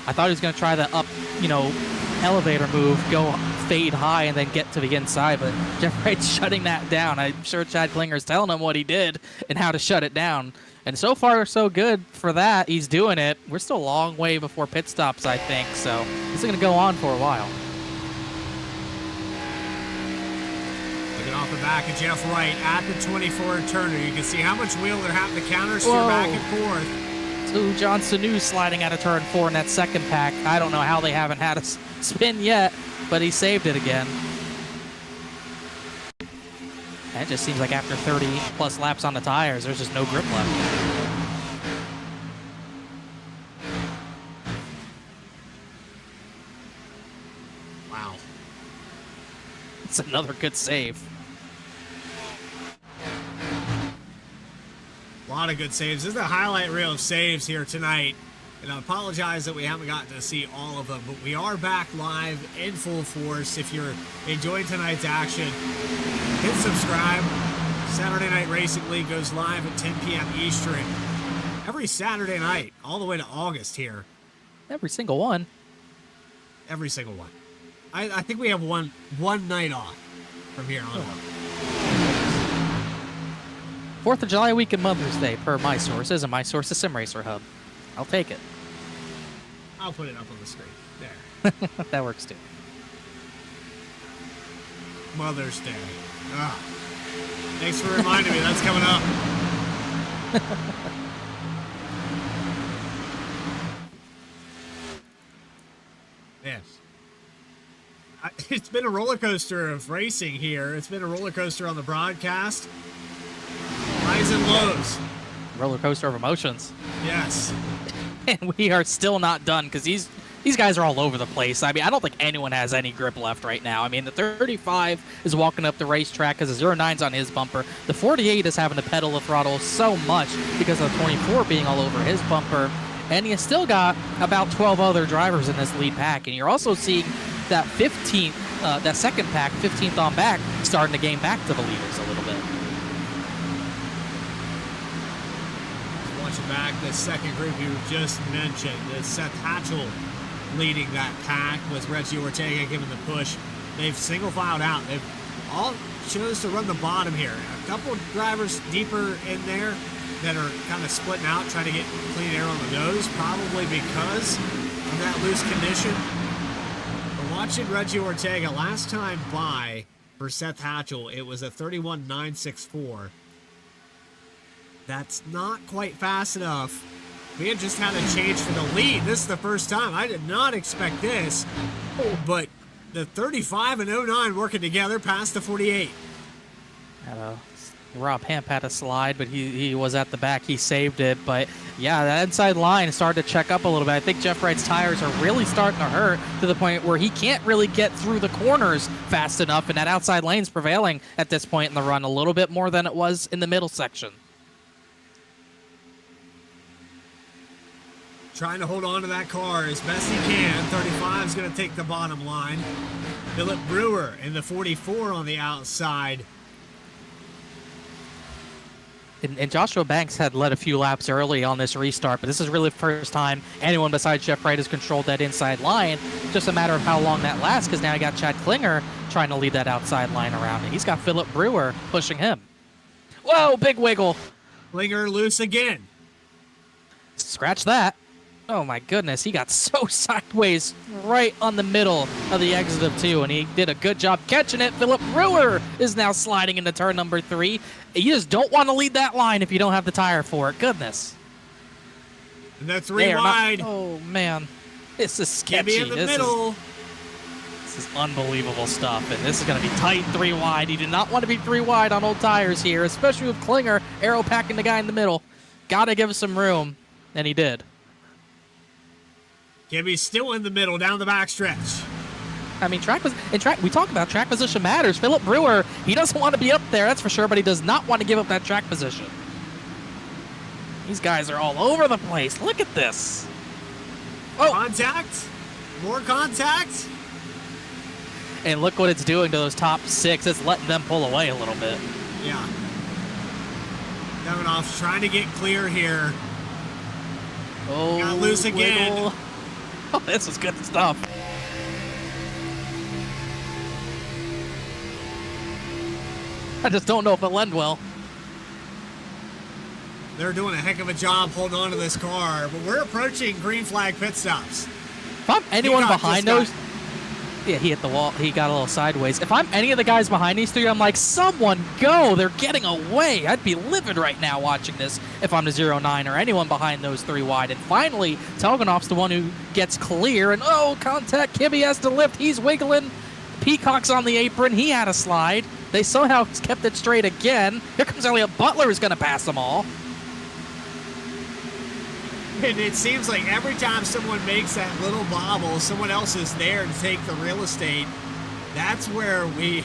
I thought he was going to try the up, you know, elevator move, go fade high and then get to the inside, but Jeff Wright's shutting that down. I'm sure Chad Klinger's telling him what he did and how to shut it down. And so far, so good for that. He's doing it. We're still a long way before pit stops, I think, so this is going to go on for a while. Looking off the back of Jeff Wright at the 24 Turner. You can see how much wheel they're having to counter steer back and forth. So John Sanu sliding out of turn 4 in that second pack. I don't know how they haven't had a spin yet, but he saved it again. And it just seems like after 30-plus laps on the tires, there's just no grip left. Wow. It's another good save. A lot of good saves. This is the highlight reel of saves here tonight. And I apologize that we haven't gotten to see all of them, but we are back live in full force. If you're enjoying tonight's action, hit subscribe. Saturday Night Racing League goes live at 10 p.m. Eastern every Saturday night, all the way to August here. Every single one. Every single one. I think we have one night off from here on out. 4th of July week and Mother's Day, per my sources, and my source is Sim Racer Hub. I'll take it. I'll put it up on the screen. There. That works too. Mother's Day. Ah. Thanks for reminding me. That's coming up. Yes. It's been a roller coaster of racing here. It's been a roller coaster on the broadcast. Highs and lows. Roller coaster of emotions. Yes. And we are still not done because these guys are all over the place. I mean, I don't think anyone has any grip left right now. I mean, the 35 is walking up the racetrack because the 09's on his bumper. The 48 is having to pedal the throttle so much because of the 24 being all over his bumper. And you still got about 12 other drivers in this lead pack. And you're also seeing that 15th, that second pack, 15th on back, starting to gain back to the leaders a little bit. Watching back the second group you just mentioned, it's Seth Hatchell leading that pack with Reggie Ortega giving the push. They've single filed out. They've all chose to run the bottom here. A couple drivers deeper in there that are kind of splitting out, trying to get clean air on the nose, probably because of that loose condition. But watching Reggie Ortega last time by for Seth Hatchell, it was a 31.964. That's not quite fast enough. We had just had a change for the lead. This is the first time. I did not expect this. But the 35 and 09 working together past the 48. Rob Hamp had a slide, but he was at the back. He saved it. But, yeah, that inside line started to check up a little bit. I think Jeff Wright's tires are really starting to hurt to the point where he can't really get through the corners fast enough, and that outside lane's prevailing at this point in the run a little bit more than it was in the middle section. Trying to hold on to that car as best he can. 35 is going to take the bottom line. Philip Brewer in the 44 on the outside. And Joshua Banks had led a few laps early on this restart, but this is really the first time anyone besides Jeff Wright has controlled that inside line. Just a matter of how long that lasts, because now you got Chad Klinger trying to lead that outside line around. And he's got Philip Brewer pushing him. Whoa, big wiggle. Klinger loose again. Scratch that. Oh my goodness, he got so sideways right on the middle of the exit of 2, and he did a good job catching it. Philip Brewer is now sliding into turn number 3. You just don't want to lead that line if you don't have the tire for it. Goodness. And that's 3 wide. Oh man, this is sketchy. Give me in the middle. This is unbelievable stuff, and this is going to be tight 3 wide. You do not want to be 3 wide on old tires here, especially with Klinger arrow packing the guy in the middle. Got to give us some room, and he did. Gibby's still in the middle down the backstretch. I mean, we talk about track position matters. Philip Brewer, he doesn't want to be up there, that's for sure, but he does not want to give up that track position. These guys are all over the place. Look at this. Oh. Contact. More contact. And look what it's doing to those top 6. It's letting them pull away a little bit. Yeah. Devinoff's trying to get clear here. Oh, got loose again. Wiggle. Oh, this is good stuff. I just don't know if it'll end well. They're doing a heck of a job holding on to this car, but we're approaching green flag pit stops. If I'm anyone behind those... Yeah, he hit the wall. He got a little sideways. If I'm any of the guys behind these 3, I'm like, someone go. They're getting away. I'd be livid right now watching this if I'm the 09 or anyone behind those 3 wide. And finally, Telganoff's the one who gets clear. And, oh, contact. Kimmy has to lift. He's wiggling. Peacock's on the apron. He had a slide. They somehow kept it straight again. Here comes Elliot Butler, who's going to pass them all. And it seems like every time someone makes that little bobble, someone else is there to take the real estate. That's where we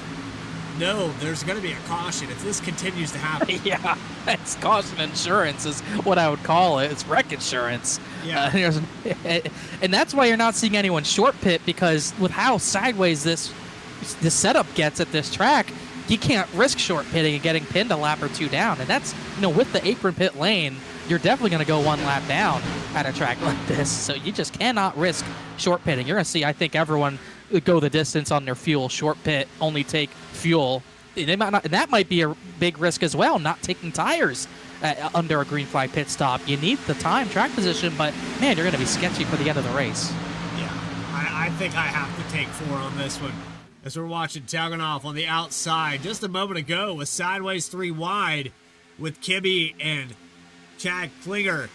know there's going to be a caution if this continues to happen. Yeah, it's caution insurance is what I would call it. It's wreck insurance. Yeah. And that's why you're not seeing anyone short pit, because with how sideways this setup gets at this track, you can't risk short pitting and getting pinned a lap or two down. And that's, with the apron pit lane, you're definitely going to go one lap down at a track like this. So you just cannot risk short pitting. You're going to see, I think, everyone go the distance on their fuel, short pit, only take fuel. They might not, and that might be a big risk as well, not taking tires under a green flag pit stop. You need the time, track position, but man, you're going to be sketchy for the end of the race. Yeah, I think I have to take 4 on this one. As we're watching Taugenoff on the outside just a moment ago was sideways 3 wide with Kibbe and Chad Klinger.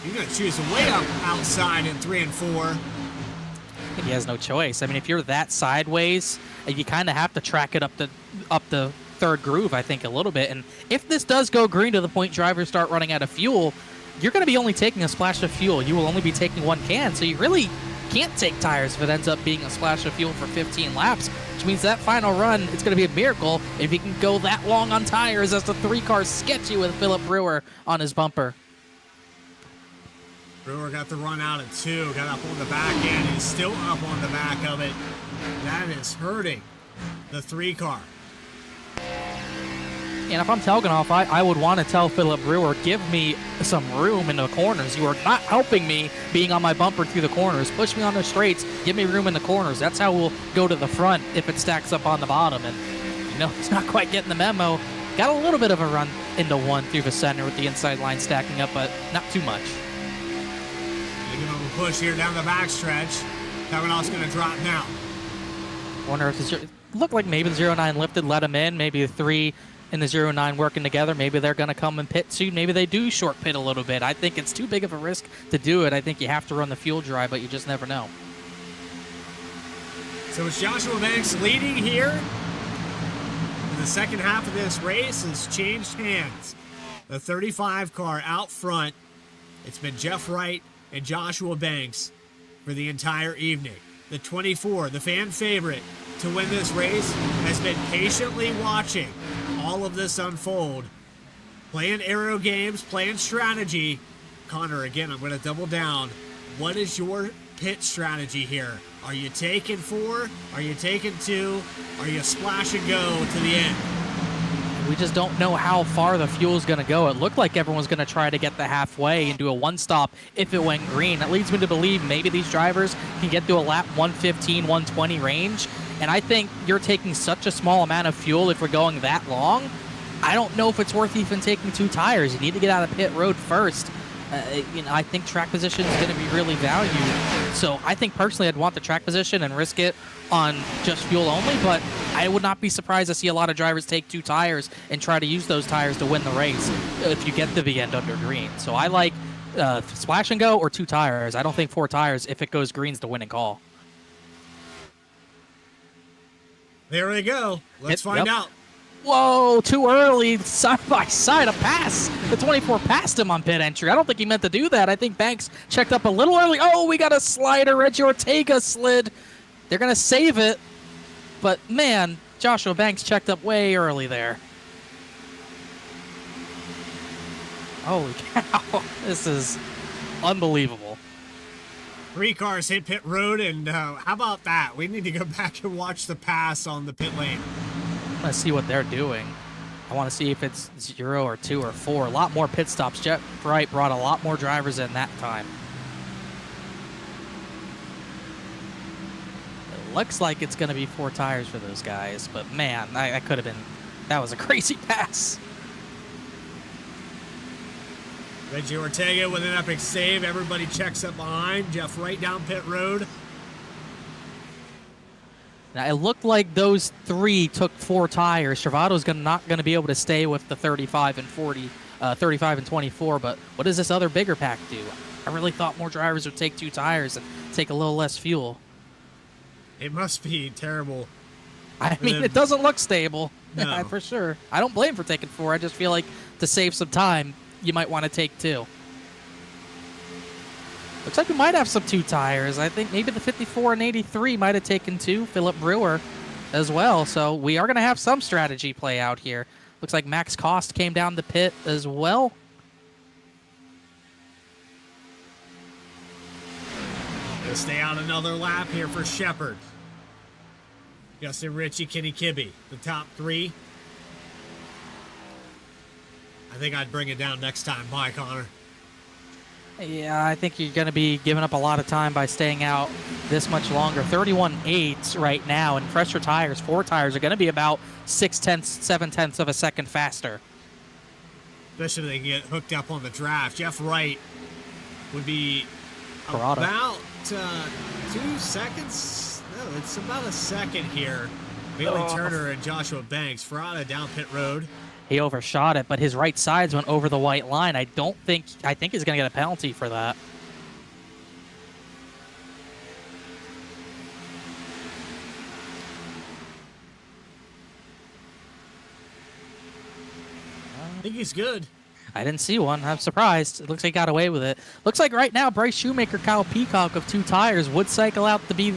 He's going to choose way up outside in 3 and 4. He has no choice. I mean, if you're that sideways, you kind of have to track it up the third groove, I think, a little bit. And if this does go green to the point drivers start running out of fuel, you're going to be only taking a splash of fuel. You will only be taking 1 can, so you really can't take tires if it ends up being a splash of fuel for 15 laps, which means that final run, it's going to be a miracle if he can go that long on tires as the 3 cars sketchy with Philip Brewer on his bumper. Brewer got the run out at 2, got up on the back end. He's still up on the back of it. That is hurting the 3 car. And if I'm Taugenoff, I would want to tell Philip Brewer, give me some room in the corners. You are not helping me being on my bumper through the corners. Push me on the straights. Give me room in the corners. That's how we'll go to the front if it stacks up on the bottom. And, it's not quite getting the memo. Got a little bit of a run into 1 through the center with the inside line stacking up, but not too much. Give him a push here down the backstretch. Taugenoff's going to drop now. Wonder if it looked like maybe the 09 lifted, let him in. Maybe the 3 and the 09 working together. Maybe they're going to come and pit soon. Maybe they do short pit a little bit. I think it's too big of a risk to do it. I think you have to run the fuel dry, but you just never know. So it's Joshua Banks leading here. And the second half of this race has changed hands. The 35 car out front. It's been Jeff Wright and Joshua Banks for the entire evening. The 24, the fan favorite to win this race, has been patiently watching all of this unfold, playing aero games, playing strategy. Connor, again, I'm going to double down. What is your pit strategy here? Are you taking 4? Are you taking 2? Are you splash and go to the end? We just don't know how far the fuel is going to go. It looked like everyone's going to try to get the halfway and do a 1-stop if it went green. That leads me to believe maybe these drivers can get to a lap 115, 120 range. And I think you're taking such a small amount of fuel if we're going that long. I don't know if it's worth even taking 2 tires. You need to get out of pit road first. I think track position is going to be really valued. So I think personally I'd want the track position and risk it on just fuel only, but I would not be surprised to see a lot of drivers take 2 tires and try to use those tires to win the race if you get to the end under green. So I like splash and go or 2 tires. I don't think 4 tires if it goes green's the winning call. There we go. Let's find out. Whoa, too early, side by side, a pass. The 24 passed him on pit entry. I don't think he meant to do that. I think Banks checked up a little early. Oh, we got a slider. Reggie Ortega slid. They're going to save it. But, man, Joshua Banks checked up way early there. Holy cow. This is unbelievable. 3 cars hit pit road, and how about that? We need to go back and watch the pass on the pit lane. I want to see what they're doing. I want to see if it's 0 or 2 or 4. A lot more pit stops. Jeff Wright brought a lot more drivers in that time. It looks like it's going to be 4 tires for those guys, but man, I could have been. That was a crazy pass. Reggie Ortega with an epic save. Everybody checks up behind. Jeff Wright down pit road. Now, it looked like those 3 took 4 tires. Travato's not going to be able to stay with the 35 and 40, 35 and 24, but what does this other bigger pack do? I really thought more drivers would take 2 tires and take a little less fuel. It must be terrible. I mean, it doesn't look stable, No. for sure. I don't blame for taking 4. I just feel like to save some time, you might want to take 2. Looks like we might have some 2 tires. I think maybe the 54 and 83 might have taken 2. Philip Brewer as well. So we are going to have some strategy play out here. Looks like Max Cost came down the pit as well. Gonna stay out another lap here for Shepard. Justin Ritchie, Kenny Kibbe, the top three. I think I'd bring it down next time. Bye, Connor. Yeah, I think you're going to be giving up a lot of time by staying out this much longer. 31.8 right now, and fresher tires, 4 tires, are going to be about 0.6, 0.7 of a second faster. Especially if they can get hooked up on the draft. Jeff Wright would be Parada. about 2 seconds. No, it's about a second here. Bailey Turner and Joshua Banks. Ferrata down pit road. He overshot it, but his right sides went over the white line. I think he's going to get a penalty for that. I think he's good. I didn't see one. I'm surprised. It looks like he got away with it. Looks like right now Bryce Shoemaker, Kyle Peacock of 2 tires would cycle out to be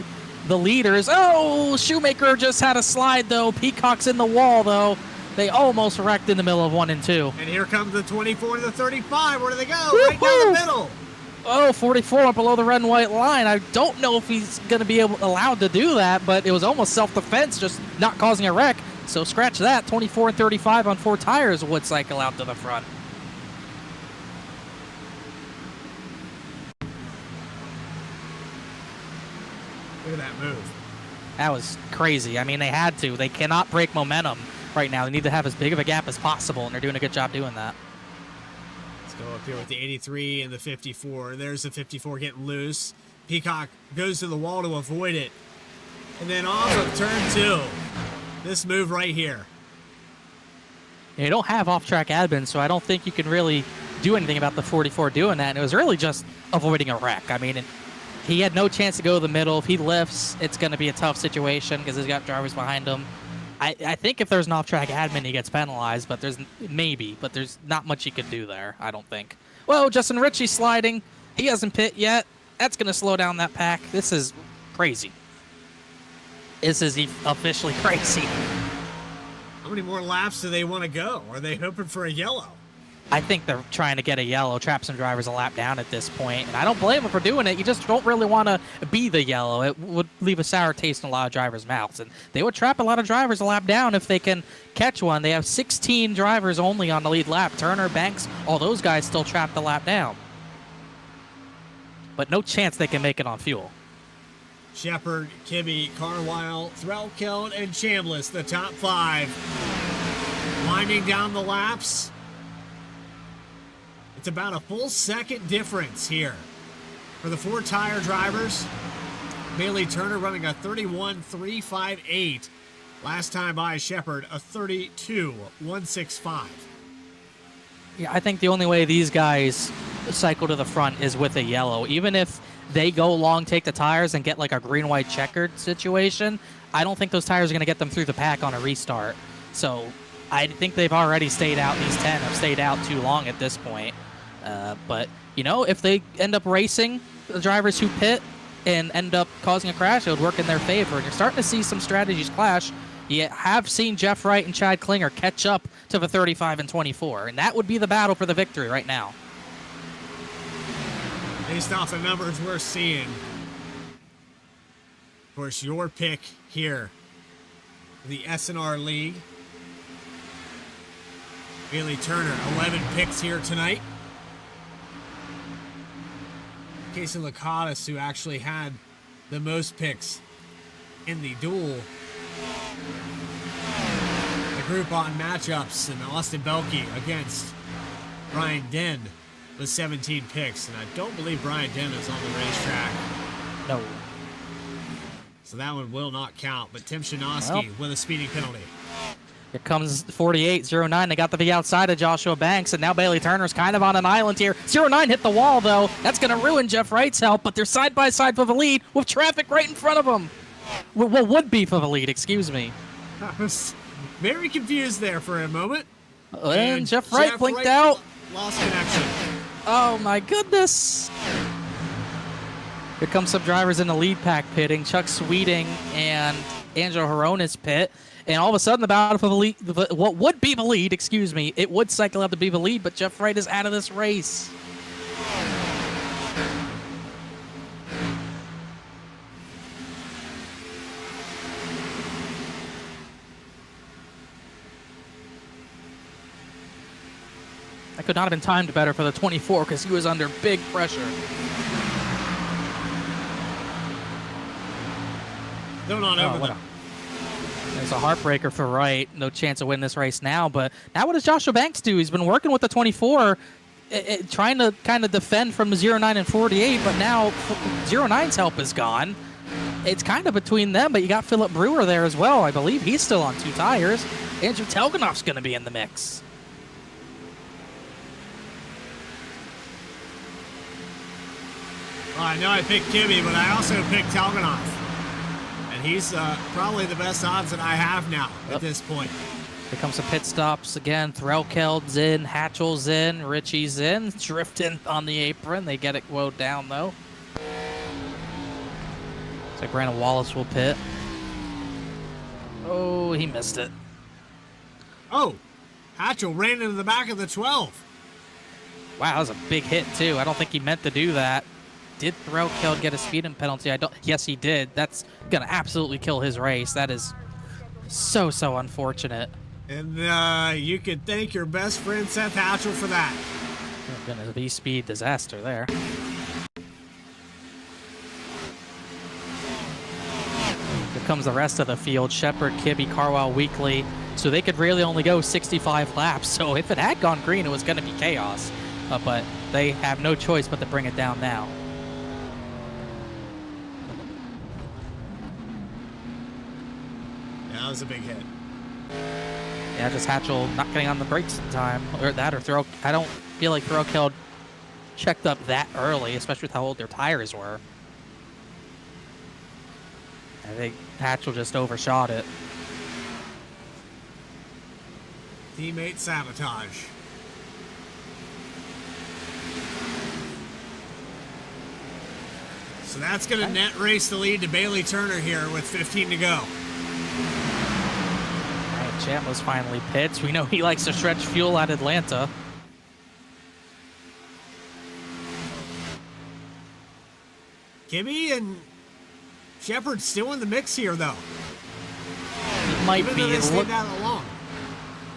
the leaders. Oh, Shoemaker just had a slide, though. Peacock's in the wall, though. They almost wrecked in the middle of 1 and 2. And here comes the 24 to the 35. Where do they go? Right down the middle. Oh, 44 up below the red and white line. I don't know if he's going to be allowed to do that, but it was almost self-defense, just not causing a wreck. So scratch that. 24 and 35 on 4 tires would cycle out to the front. Look at that move. That was crazy. I mean, they had to. They cannot break momentum right now. They need to have as big of a gap as possible, and they're doing a good job doing that. Let's go up here with the 83 and the 54. There's the 54 getting loose. Peacock goes to the wall to avoid it. And then off of turn 2. This move right here. You don't have off-track admin, so I don't think you can really do anything about the 44 doing that. And it was really just avoiding a wreck. I mean, he had no chance to go to the middle. If he lifts, it's going to be a tough situation because he's got drivers behind him. I think if there's an off-track admin, he gets penalized, but there's not much he could do there, I don't think. Well, Justin Ritchie sliding. He hasn't pit yet. That's going to slow down that pack. This is crazy. This is officially crazy. How many more laps do they want to go? Are they hoping for a yellow? I think they're trying to get a yellow, trap some drivers a lap down at this point. And I don't blame them for doing it. You just don't really want to be the yellow. It would leave a sour taste in a lot of drivers' mouths. And they would trap a lot of drivers a lap down if they can catch one. They have 16 drivers only on the lead lap. Turner, Banks, all those guys still trapped the lap down. But no chance they can make it on fuel. Shepard, Kibbe, Carlisle, Threlkeld, and Chambliss, the top 5. Winding down the laps. It's about a full second difference here for the 4-tire drivers. Bailey Turner running a 31.358. Last time by Shepard, a 32.165. Yeah, I think the only way these guys cycle to the front is with a yellow. Even if they go long, take the tires, and get like a green-white checkered situation, I don't think those tires are going to get them through the pack on a restart. So I think they've already stayed out. These 10 have stayed out too long at this point. But, you know, if they end up racing the drivers who pit and end up causing a crash, it would work in their favor. And you're starting to see some strategies clash. You have seen Jeff Wright and Chad Klinger catch up to the 35 and 24, and that would be the battle for the victory right now. Based off the numbers we're seeing, of course, your pick here, the SNR League. Bailey Turner, 11 picks here tonight. Casey Lakatos, who actually had the most picks in the duel. The Groupon matchups, and Austin Belke against Brian Den with 17 picks. And I don't believe Brian Den is on the racetrack. No. So that one will not count. But Tim Shanoski with a speeding penalty. Here comes 48-09. They got the V outside of Joshua Banks, and now Bailey Turner's kind of on an island here. 09 hit the wall, though. That's going to ruin Jeff Wright's help, but they're side by side for the lead with traffic right in front of them. Well, would be for the lead, excuse me. I was very confused there for a moment. And Jeff Wright blinked out. Lost connection. Oh, my goodness. Here comes some drivers in the lead pack pitting. Chuck Sweeting and Angelo Horonis pit. And all of a sudden, the battle for the lead, what would be the lead, excuse me, it would cycle out to be the lead, but Jeff Wright is out of this race. That could not have been timed better for the 24 because he was under big pressure. They're not over them. It's a heartbreaker for Wright. No chance of winning this race now. But now what does Joshua Banks do? He's been working with the 24, trying to kind of defend from the 09 and 48, but now 09's help is gone. It's kind of between them, but you got Philip Brewer there as well. I believe he's still on 2 tires. Andrew Telganoff's going to be in the mix. Well, I know I picked Kimmy, but I also picked Telganoff. And he's probably the best odds that I have now at this point. Here comes the pit stops again. Threlkeld's in, Hatchell's in, Richie's in, drifting on the apron. They get it woed down, though. Looks like Brandon Wallace will pit. Oh, he missed it. Oh, Hatchell ran into the back of the 12. Wow, that was a big hit, too. I don't think he meant to do that. Did Threlkeld get a speeding penalty? Yes, he did. That's going to absolutely kill his race. That is so unfortunate. And you could thank your best friend Seth Hatchell for that. Been a VSPEED disaster there. Here comes the rest of the field. Shepard, Kibbe, Carwell, Weekly. So they could really only go 65 laps. So if it had gone green, it was going to be chaos. But they have no choice but to bring it down now. That was a big hit. Yeah, just Hatchell not getting on the brakes in time. Or that or Throw. I don't feel like Threlkeld checked up that early, especially with how old their tires were. I think Hatchell just overshot it. Teammate sabotage. So that's going to net race the lead to Bailey Turner here with 15 to go. Chandler's finally pits. We know he likes to stretch fuel at Atlanta. Kibbe and Shepard still in the mix here, though. He might be. He stayed out long.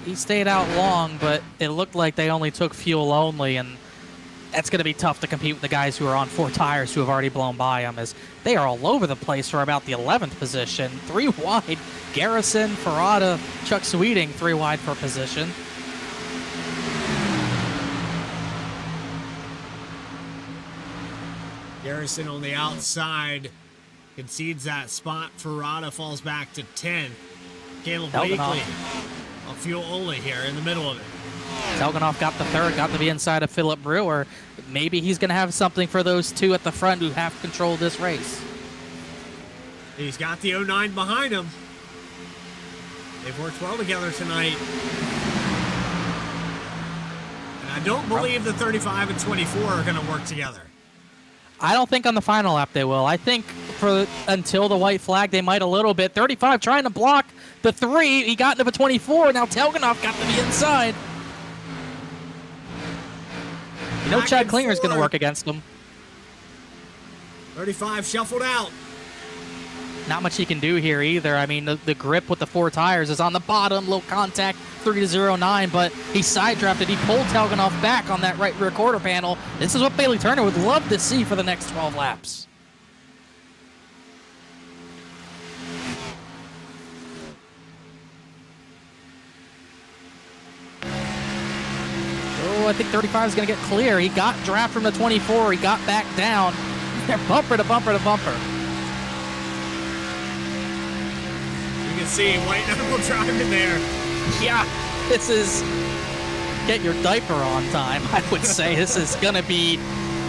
He stayed out long, but it looked like they only took fuel only, and that's going to be tough to compete with the guys who are on 4 tires who have already blown by them, as they are all over the place for about the 11th position. 3 wide. Garrison, Ferrata, Chuck Sweeting, 3 wide for position. Garrison on the outside concedes that spot. Ferrata falls back to 10. Caleb Weekly on fuel only here in the middle of it. Telganoff got the 3rd, got to be inside of Philip Brewer. Maybe he's going to have something for those 2 at the front who have controlled this race. He's got the 09 behind him. They've worked well together tonight. And I don't believe the 35 and 24 are going to work together. I don't think on the final lap they will. I think until the white flag, they might a little bit. 35 trying to block the 3. He got into the 24. Now Telganoff got to be inside. You know Chad Klinger's going to work against him. 35 shuffled out. Not much he can do here either. I mean, the grip with the 4 tires is on the bottom. Low contact, 3-0-9, but he side drafted. He pulled Telganoff back on that right rear quarter panel. This is what Bailey Turner would love to see for the next 12 laps. Oh, I think 35 is going to get clear. He got draft from the 24. He got back down. They're bumper to bumper to bumper. You can see White Knuckle driving there. Yeah, this is get your diaper on time, I would say. This is going to be,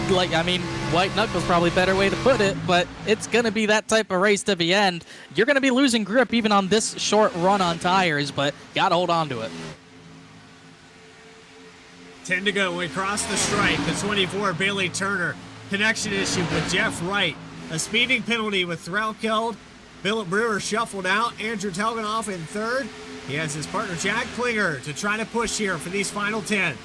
like, I mean, White Knuckle's probably a better way to put it, but it's going to be that type of race to the end. You're going to be losing grip even on this short run on tires, but you got to hold on to it. 10 to go. We cross the stripe. The 24, Bailey Turner. Connection issue with Jeff Wright. A speeding penalty with Threlkeld. Philip Brewer shuffled out. Andrew Telganoff in third. He has his partner Chad Klinger to try to push here for these final 10.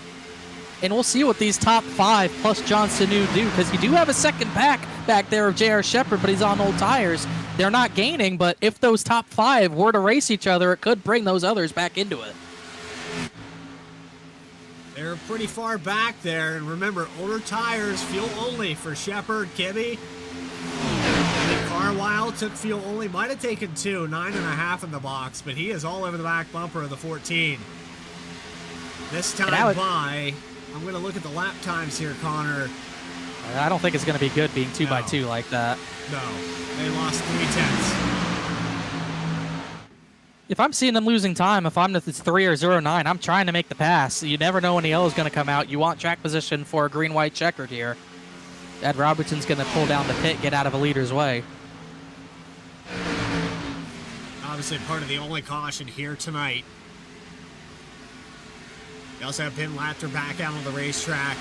And we'll see what these top 5 plus John Sanu do, because you do have a second pack back there of J.R. Shepard, but he's on old tires. They're not gaining, but if those top 5 were to race each other, it could bring those others back into it. They're pretty far back there, and remember, older tires, fuel only for Shepard, Kibbe. Carlisle took fuel only, might have taken 2, 9.5 in the box, but he is all over the back bumper of the 14. This time by, I'm going to look at the lap times here, Connor. I don't think it's going to be good being 2x2 like that. No, they lost 3/10. If I'm seeing them losing time, if it's 3 or 0.9, I'm trying to make the pass. You never know when the yellow is going to come out. You want track position for a green-white checkered here. Ed Robertson's going to pull down the pit, get out of a leader's way. Obviously part of the only caution here tonight. You also have Ben Lapter back out on the racetrack.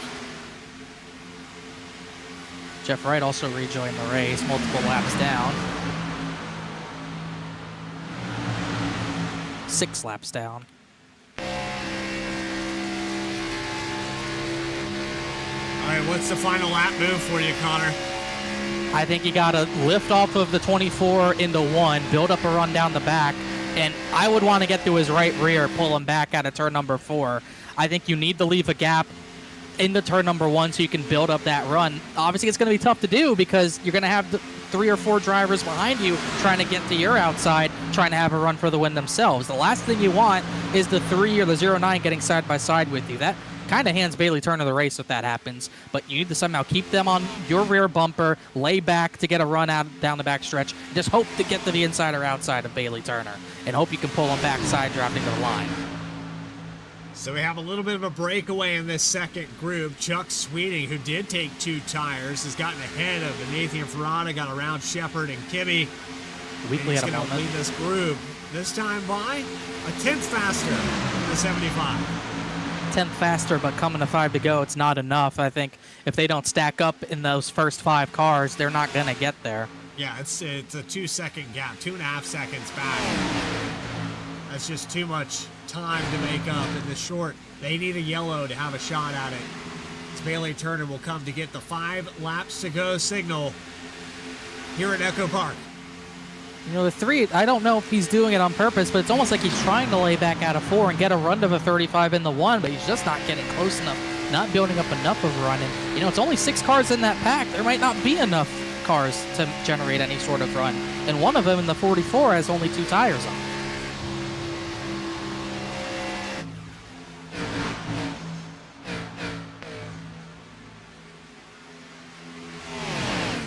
Jeff Wright also rejoined the race, multiple laps down. 6 laps down. All right, what's the final lap move for you, Connor? I think you got to lift off of the 24 into 1, build up a run down the back, and I would want to get to his right rear, pull him back out of turn number 4. I think you need to leave a gap into turn number 1 so you can build up that run. Obviously, it's going to be tough to do because you're going to have the 3 or 4 drivers behind you trying to get to your outside, trying to have a run for the win themselves. The last thing you want is the 3 or the 0.9 getting side by side with you. That kind of hands Bailey Turner the race if that happens, but you need to somehow keep them on your rear bumper, lay back to get a run out down the back stretch. Just hope to get to the inside or outside of Bailey Turner, and hope you can pull them back side drafting to the line. So we have a little bit of a breakaway in this second group. Chuck Sweeting, who did take 2 tires, has gotten ahead of Nathan Ferrata, got around Shepard and Kibbe. Weekly he's at a going to moment. lead this group, this time by a 10th faster than the 75. 10th faster, but coming to 5 to go, it's not enough. I think if they don't stack up in those first 5 cars, they're not going to get there. Yeah, it's a 2-second gap, 2.5 seconds back. That's just too much time to make up in the short. They need a yellow to have a shot at it. It's Bailey Turner will come to get the 5 laps to go signal here at Echo Park. You know, the 3, I don't know if he's doing it on purpose, but it's almost like he's trying to lay back out of 4 and get a run to the 35 in the 1, but he's just not getting close enough, not building up enough of a run. And, you know, it's only 6 cars in that pack. There might not be enough cars to generate any sort of run. And one of them in the 44 has only 2 tires on.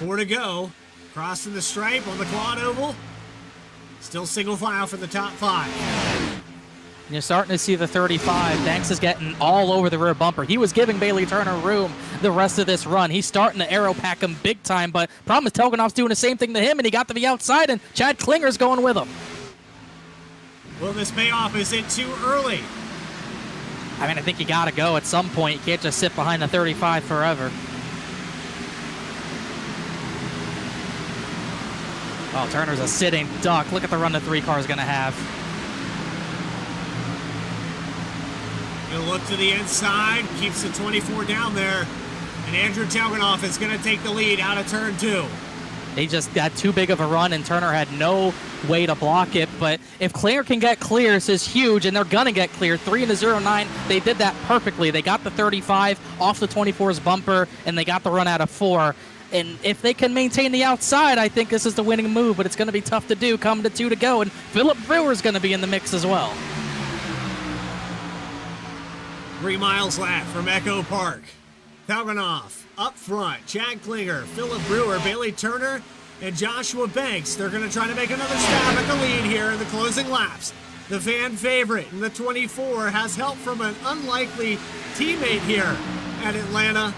4 to go. Crossing the stripe on the quad oval. Still single file for the top 5. You're starting to see the 35. Banks is getting all over the rear bumper. He was giving Bailey Turner room the rest of this run. He's starting to aero pack him big time, but problem is Telganoff's doing the same thing to him, and he got to the outside, and Chad Klinger's going with him. Will this pay off? Is it too early? I mean, I think you got to go at some point. You can't just sit behind the 35 forever. Oh, Turner's a sitting duck. Look at the run the 3 car is going to have. He'll look to the inside, keeps the 24 down there, and Andrew Telganoff is going to take the lead out of turn 2. They just got too big of a run, and Turner had no way to block it. But if Klinger can get clear, this is huge, and they're going to get clear. 3 into 0.9, they did that perfectly. They got the 35 off the 24's bumper, and they got the run out of 4. And if they can maintain the outside, I think this is the winning move, but it's going to be tough to do coming to 2 to go, and Philip Brewer's going to be in the mix as well. 3 miles left from Echo Park. Telganoff up front. Chad Klinger, Philip Brewer, Bailey Turner, and Joshua Banks. They're going to try to make another stab at the lead here in the closing laps. The fan favorite in the 24 has help from an unlikely teammate here at Atlanta.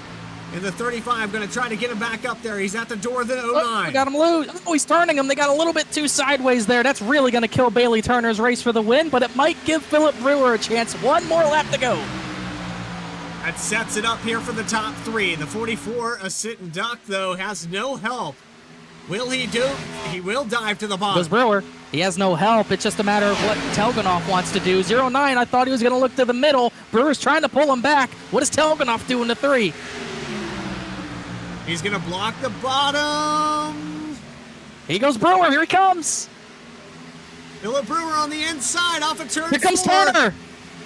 And the 35 going to try to get him back up there. He's at the door of the 09. Oh, got him loose. Oh, he's turning him. They got a little bit too sideways there. That's really going to kill Bailey Turner's race for the win, but it might give Philip Brewer a chance. 1 more lap to go. That sets it up here for the top 3. The 44, a sit and duck, though, has no help Will he do? He will dive to the Goes bottom. Brewer. He has no help. It's just a matter of what Telganoff wants to do. 0-9, I thought he was going to look to the middle. Brewer's trying to pull him back. What does Telganoff do in the 3? He's going to block the bottom. Here goes Brewer. Here he comes. Philip Brewer on the inside off of turn 4. Here comes Turner.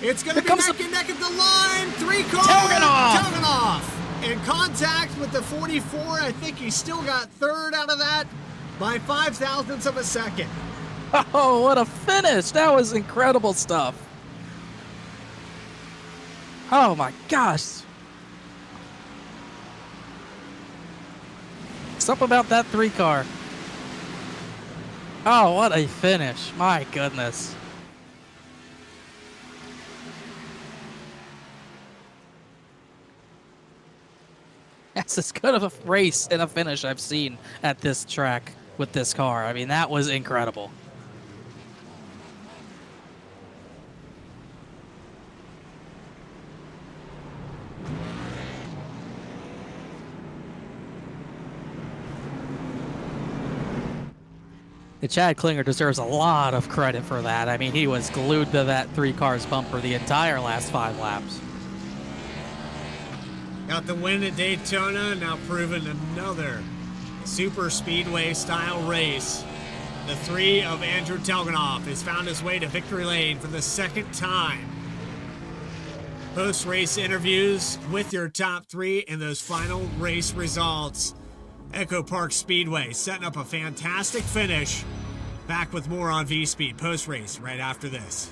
It's going to be neck and neck at the line. 3 car. Telganoff. In contact with the 44. I think he still got third out of that by 0.005 of a second. Oh, what a finish. That was incredible stuff. Oh, my gosh. Something about that 3 car. Oh, what a finish. My goodness. That's as good of a race and a finish I've seen at this track with this car. I mean, that was incredible. And Chad Klinger deserves a lot of credit for that. I mean, he was glued to that 3 cars bumper the entire last 5 laps. Got the win at Daytona, now proving another super speedway style race. The 3 of Andrew Telganoff has found his way to victory lane for the 2nd time. Post-race interviews with your top 3 and those final race results. Echo Park Speedway setting up a fantastic finish. Back with more on VSPEED post-race right after this.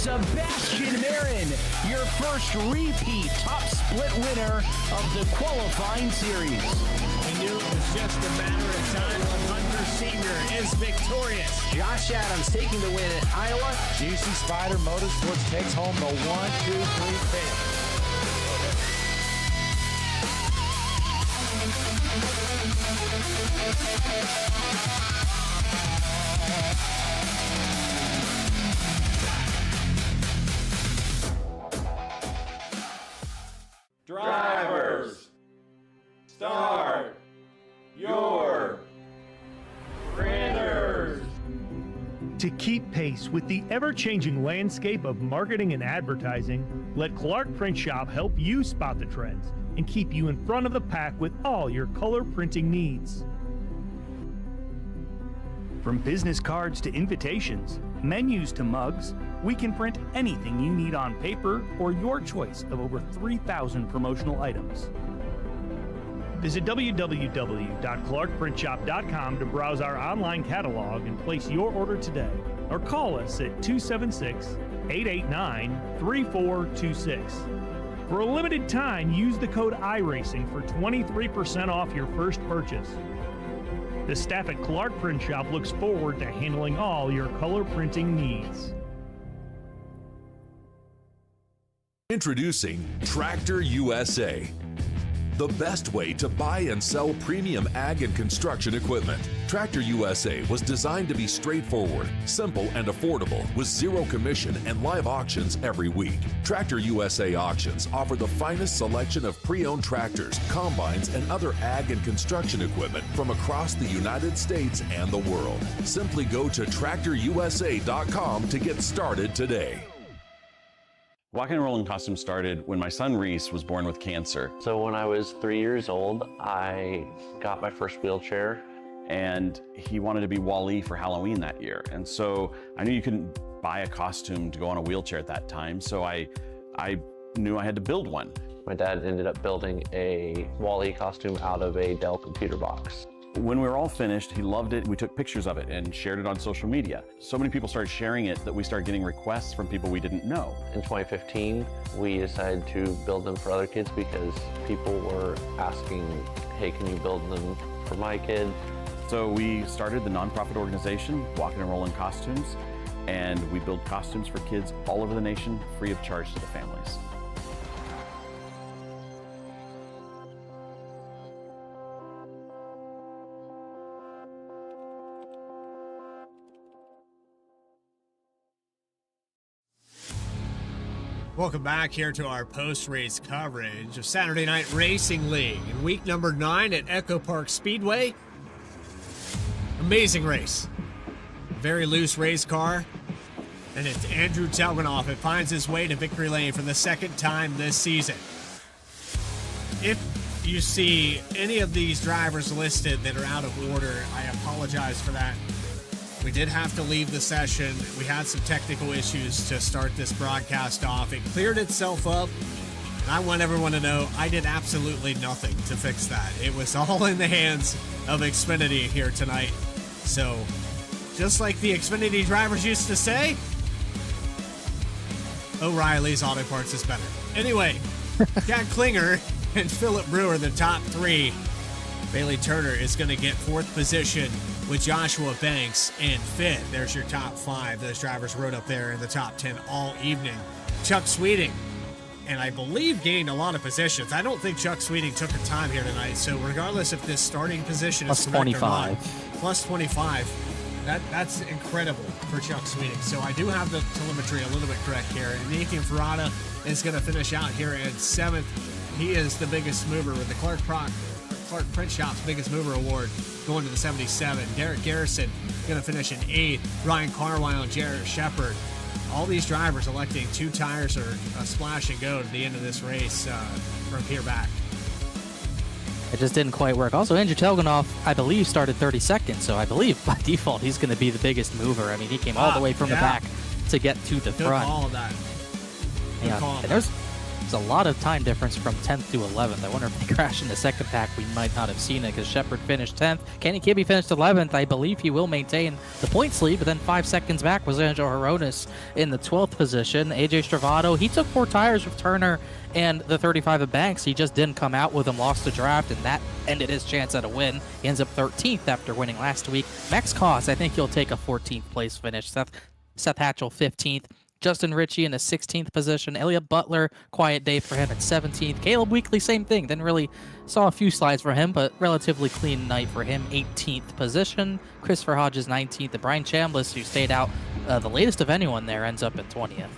Sebastian Marin, your first repeat top split winner of the qualifying series. We knew it was just a matter of time when Hunter Sr. is victorious. Josh Adams taking the win at Iowa. GC Spider Motorsports takes home the 1-2-3 finish. Drivers, start your printers. To keep pace with the ever-changing landscape of marketing and advertising, let Clark Print Shop help you spot the trends and keep you in front of the pack with all your color printing needs. From business cards to invitations, menus to mugs, we can print anything you need on paper or your choice of over 3,000 promotional items. Visit www.clarkprintshop.com to browse our online catalog and place your order today, or call us at 276-889-3426. For a limited time, use the code iRacing for 23% off your first purchase. The staff at Clark Print Shop looks forward to handling all your color printing needs. Introducing Tractor USA, the best way to buy and sell premium ag and construction equipment. Tractor USA was designed to be straightforward, simple, and affordable with zero commission and live auctions every week. Tractor USA auctions offer the finest selection of pre-owned tractors, combines, and other ag and construction equipment from across the United States and the world. Simply go to tractorusa.com to get started today. Rock and Rolling Costume started when my son Reese was born with cancer. So when I was 3 years old, I got my first wheelchair. And he wanted to be Wall-E for Halloween that year. And so I knew you couldn't buy a costume to go on a wheelchair at that time. So I knew I had to build one. My dad ended up building a Wall-E costume out of a Dell computer box. When we were all finished, he loved it. We took pictures of it and shared it on social media. So many people started sharing it that we started getting requests from people we didn't know. In 2015, we decided to build them for other kids because people were asking, hey, can you build them for my kid? So we started the nonprofit organization, Walking and Rolling Costumes, and we build costumes for kids all over the nation, free of charge to the families. Welcome back here to our post-race coverage of Saturday Night Racing League in week number 9 at Echo Park Speedway. Amazing race. Very loose race car. And it's Andrew Telganoff. It finds his way to victory lane for the second time this season. If you see any of these drivers listed that are out of order, I apologize for that. We did have to leave the session. We had some technical issues to start this broadcast off. It cleared itself up, and I want everyone to know I did absolutely nothing to fix that. It was all in the hands of Xfinity here tonight. So, just like the Xfinity drivers used to say, O'Reilly's Auto Parts is better. Anyway, Jack Klinger and Philip Brewer, the top 3. Bailey Turner is going to get 4th position with Joshua Banks in 5th. There's your top 5. Those drivers rode up there in the top 10 all evening. Chuck Sweeting, and I believe gained a lot of positions. I don't think Chuck Sweeting took a time here tonight, so regardless if this starting position is correct or not, plus 25, that's incredible for Chuck Sweeting. So I do have the telemetry a little bit correct here. And Nathan Ferrata is going to finish out here in 7th. He is the biggest mover with the Clark Print Shop's Biggest Mover Award going to the 77. Derek Garrison going to finish in 8th. Ryan Carwile and Jared Shepard. All these drivers electing 2 tires or a splash and go to the end of this race from here back. It just didn't quite work. Also, Andrew Telganoff, I believe, started 32nd, so I believe by default he's going to be the biggest mover. I mean, he came all the way from the back to get to the front. Good call on that. Yeah, and there's a lot of time difference from 10th to 11th. I wonder if they crashed in the second pack. We might not have seen it because Shepard finished 10th. Kenny Kibbe finished 11th. I believe he will maintain the points lead, but then 5 seconds back was Angel Horonis in the 12th position. AJ Stravato, he took 4 tires with Turner and the 35 of Banks. He just didn't come out with him, lost the draft, and that ended his chance at a win. He ends up 13th after winning last week. Max Koss, I think he'll take a 14th place finish. Seth Hatchell, 15th. Justin Ritchie in a 16th position. Elliot Butler, quiet day for him at 17th. Caleb Weekly, same thing. Didn't really saw a few slides for him, but relatively clean night for him. 18th position. Christopher Hodges, 19th. And Brian Chambliss, who stayed out the latest of anyone there, ends up in 20th.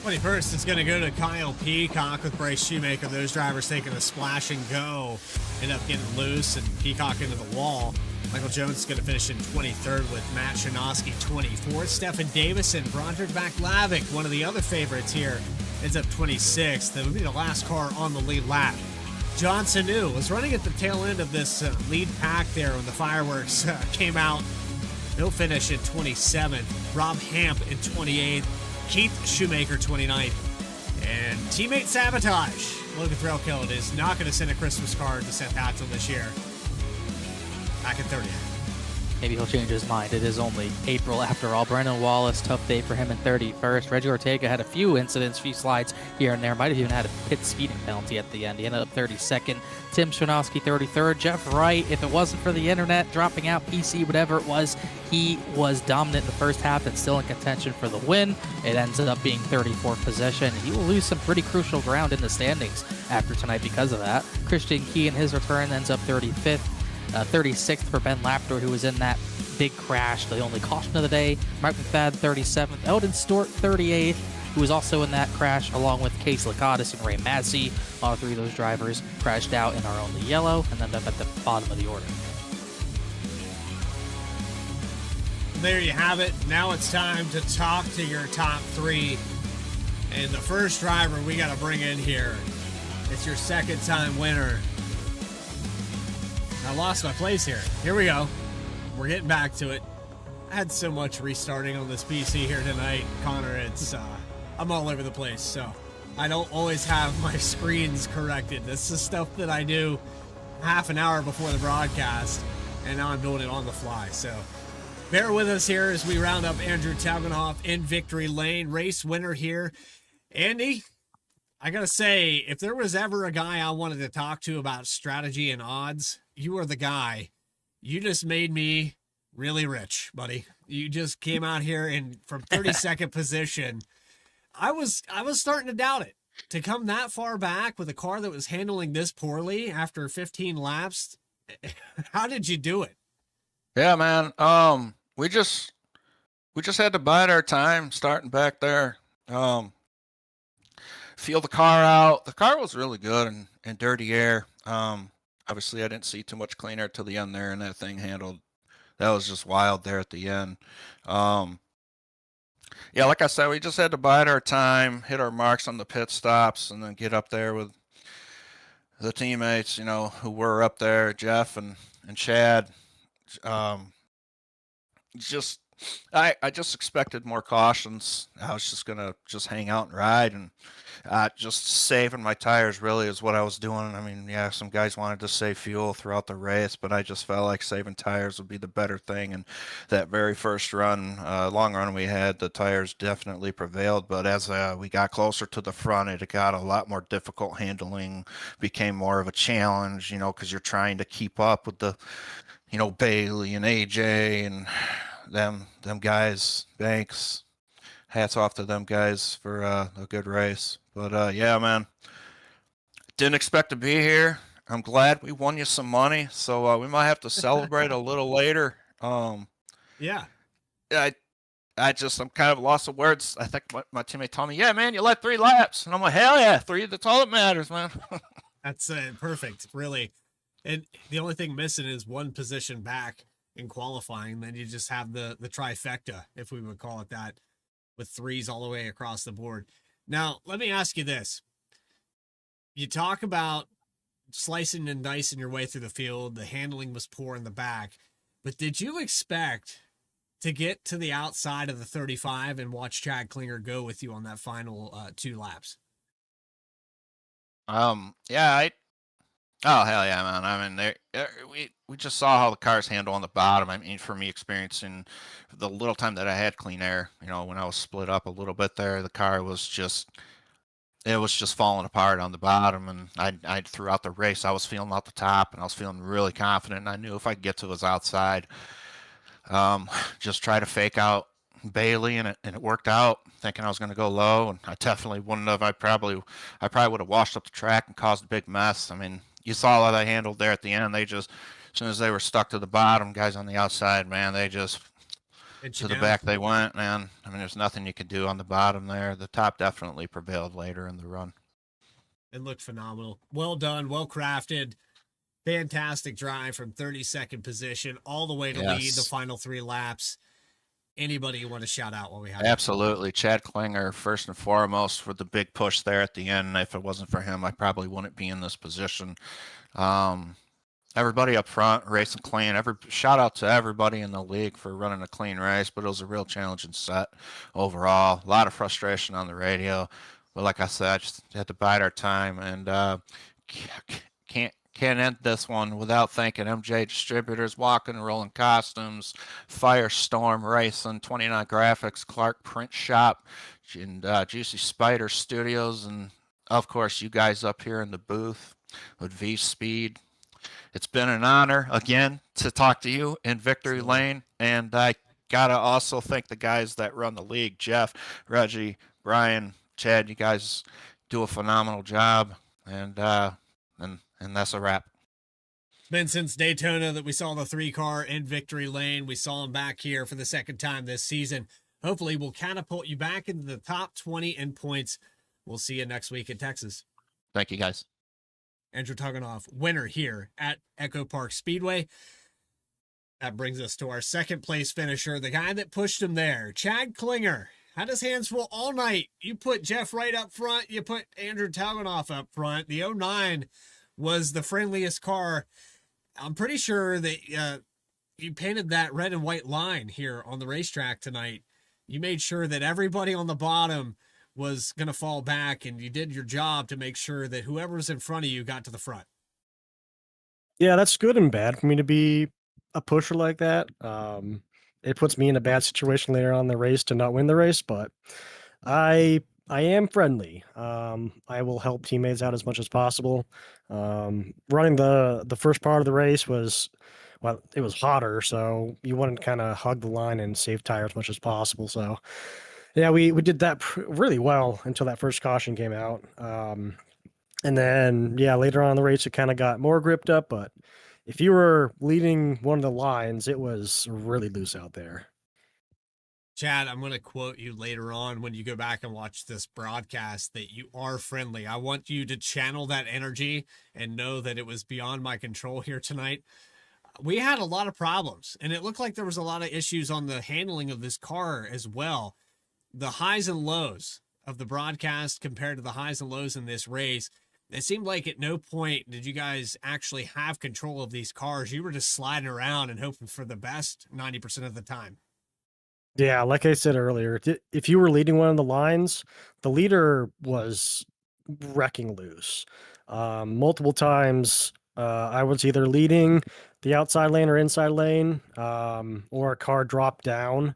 21st is going to go to Kyle Peacock with Bryce Shoemaker. Those drivers taking a splash and go. End up getting loose and Peacock into the wall. Michael Jones is going to finish in 23rd with Matt Shanoski 24th. Stephen Davison, Broderick Baklavic, one of the other favorites here, ends up 26th. That would be the last car on the lead lap. John Sanu was running at the tail end of this lead pack there when the fireworks came out. He'll finish in 27th. Rob Hamp in 28th. Keith Shoemaker 29th. And teammate sabotage. Logan Threlkeld is not going to send a Christmas card to Seth Hatchell this year. Back in 30th. Maybe he'll change his mind. It is only April after all. Brendan Wallace, tough day for him in 31st. Reggie Ortega had a few incidents, few slides here and there. Might have even had a pit speeding penalty at the end. He ended up 32nd. Tim Shanoski, 33rd. Jeff Wright, if it wasn't for the internet, dropping out, PC, whatever it was, he was dominant in the first half and still in contention for the win. It ends up being 34th position. He will lose some pretty crucial ground in the standings after tonight because of that. Christian Key in his return ends up 35th. 36th for Ben Laptor, who was in that big crash, the only caution of the day. Mark McFadden, 37th. Eldon Stewart, 38th, who was also in that crash, along with Case Lakatos and Ray Massey. All 3 of those drivers crashed out in our only yellow and ended up at the bottom of the order. There you have it. Now it's time to talk to your top 3. And the first driver we got to bring in here, it's your second-time winner. I lost my place here. Here we go. We're getting back to it. I had so much restarting on this PC here tonight, Connor. It's I'm all over the place, so I don't always have my screens corrected. This is stuff that I do half an hour before the broadcast, and now I'm doing it on the fly. So bear with us here as we round up Andrew Taugenoff in victory lane, race winner here. Andy, I got to say, if there was ever a guy I wanted to talk to about strategy and odds, you are the guy. You just made me really rich, buddy. You just came out here and from 32nd position, I was starting to doubt it. To come that far back with a car that was handling this poorly after 15 laps, how did you do it? Yeah, man. We just had to bide our time starting back there. Feel the car out. The car was really good in dirty air. Obviously I didn't see too much clean air till the end there, and that thing handled. That was just wild there at the end. Yeah, like I said, we just had to bide our time, hit our marks on the pit stops, and then get up there with the teammates, who were up there, Jeff and Chad. I just expected more cautions. I was just gonna hang out and ride, and just saving my tires really is what I was doing. I mean, yeah, some guys wanted to save fuel throughout the race, but I just felt like saving tires would be the better thing. And that very first run, long run we had, the tires definitely prevailed. But as we got closer to the front, it got a lot more difficult. Handling became more of a challenge, because you're trying to keep up with the, Bailey and AJ and them guys. Banks, hats off to them guys for a good race. But yeah, man, didn't expect to be here. I'm glad we won you some money, so we might have to celebrate a little later. Yeah, I'm kind of lost of words. I think my teammate told me, yeah, man, you led 3 laps, and I'm like, hell yeah, 3. That's all that matters, man. That's perfect, really. And the only thing missing is one position back in qualifying. Then you just have the trifecta, if we would call it that, with 3s all the way across the board. Now, let me ask you this. You talk about slicing and dicing your way through the field. The handling was poor in the back. But did you expect to get to the outside of the 35 and watch Chad Klinger go with you on that final 2 laps? Yeah, oh, hell yeah, man. I mean, we just saw how the cars handle on the bottom. I mean, for me, experiencing the little time that I had clean air, when I was split up a little bit there, the car was just falling apart on the bottom. And I throughout the race, I was feeling out the top, and I was feeling really confident. And I knew if I could get to his outside, just try to fake out Bailey, and it worked out, thinking I was going to go low, and I definitely wouldn't have. I probably would have washed up the track and caused a big mess. I mean, you saw how they handled there at the end. They just, as soon as they were stuck to the bottom, guys on the outside, man, they just to the back they went, man. I mean, there's nothing you could do on the bottom there. The top definitely prevailed later in the run. It looked phenomenal. Well done, well crafted. Fantastic drive from 32nd position all the way to lead the final 3 laps. Anybody you want to shout out while we have Absolutely. Chad Klinger, first and foremost, for the big push there at the end. If it wasn't for him, I probably wouldn't be in this position. Everybody up front, racing clean. Shout out to everybody in the league for running a clean race, but it was a real challenging set overall. A lot of frustration on the radio. But like I said, I just had to bide our time, and can't end this one without thanking M&J Distributors, Walking and Rolling Costumes, FireStorm Racing, 29 Graphics, Clark Print Shop, and Juicy Spider Studios, and of course you guys up here in the booth with VSPEED. It's been an honor again to talk to you in victory lane, and I gotta also thank the guys that run the league, Jeff, Reggie, Brian, Chad. You guys do a phenomenal job, and that's a wrap. It's been since Daytona that we saw the 3-car in victory lane. We saw him back here for the second time this season. Hopefully we'll catapult you back into the top 20 in points. We'll see you next week in Texas. Thank you, guys. Andrew Taugenoff, winner here at Echo Park Speedway. That brings us to our second place finisher, the guy that pushed him there, Chad Klinger. Had his hands full all night. You put Jeff Wright up front. You put Andrew Taugenoff up front. The 09 was the friendliest car. I'm pretty sure that you painted that red and white line here on the racetrack tonight. You made sure that everybody on the bottom was going to fall back, and you did your job to make sure that whoever was in front of you got to the front. Yeah, that's good and bad for me to be a pusher like that. It puts me in a bad situation later on in the race to not win the race, but I I am friendly. I will help teammates out as much as possible. Running the first part of the race was, well, it was hotter, so you want to kind of hug the line and save tire as much as possible. So yeah, we did that really well until that first caution came out. And then, yeah, later on in the race, it kind of got more gripped up. But if you were leading one of the lines, it was really loose out there. Chad, I'm going to quote you later on when you go back and watch this broadcast that you are friendly. I want you to channel that energy and know that it was beyond my control here tonight. We had a lot of problems, and it looked like there was a lot of issues on the handling of this car as well. The highs and lows of the broadcast compared to the highs and lows in this race, it seemed like at no point did you guys actually have control of these cars. You were just sliding around and hoping for the best 90% of the time. Yeah, like I said earlier, if you were leading one of the lines, the leader was wrecking loose. Multiple times, I was either leading the outside lane or inside lane, or a car dropped down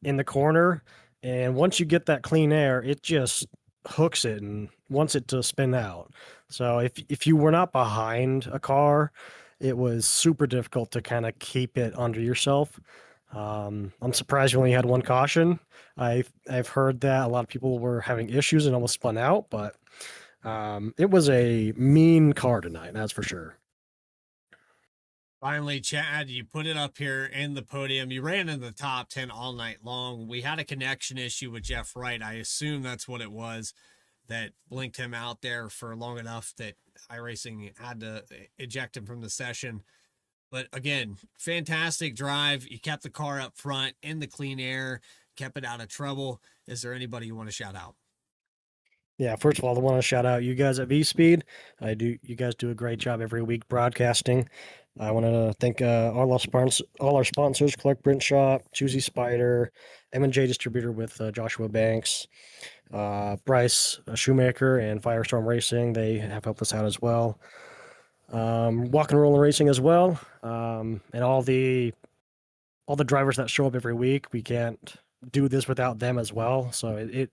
in the corner. And once you get that clean air, it just hooks it and wants it to spin out. So if you were not behind a car, it was super difficult to kind of keep it under yourself. I'm surprised you only had one caution. I've heard that a lot of people were having issues and almost spun out, but it was a mean car tonight, that's for sure. Finally, Chad, you put it up here in the podium. You ran in the top 10 all night long. We had a connection issue with Jeff Wright. I assume that's what it was that blinked him out there for long enough that iRacing had to eject him from the session. But again, fantastic drive. You kept the car up front in the clean air, kept it out of trouble. Is there anybody you want to shout out? Yeah, first of all, I want to shout out you guys at VSPEED. You guys do a great job every week broadcasting. I want to thank all our sponsors: Clark Print Shop, Choosy Spider, M&J Distributor with Joshua Banks, Bryce Shoemaker, and FireStorm Racing. They have helped us out as well. Walk and Roll Racing as well, and all the drivers that show up every week. We can't do this without them as well. So it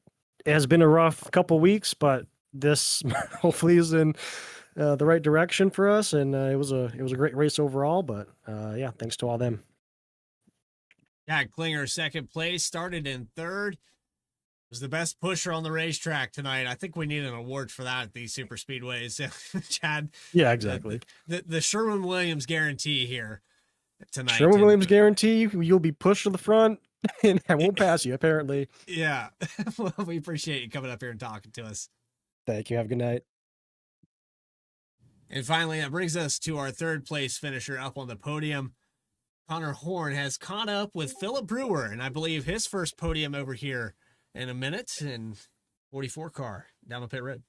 has been a rough couple weeks, but this hopefully is in the right direction for us. And it was a great race overall. But yeah, thanks to all them. Jack Klinger, second place, started in third. Was the best pusher on the racetrack tonight. I think we need an award for that at these super speedways. Chad. Yeah, exactly. The Sherwin-Williams guarantee here tonight. Sherwin-Williams guarantee you'll be pushed to the front and I won't pass you, apparently. Yeah. Well, we appreciate you coming up here and talking to us. Thank you. Have a good night. And finally, that brings us to our third place finisher up on the podium. Connor Horn has caught up with Philip Brewer, and I believe his first podium over here in a minute, and 44 car down the pit road.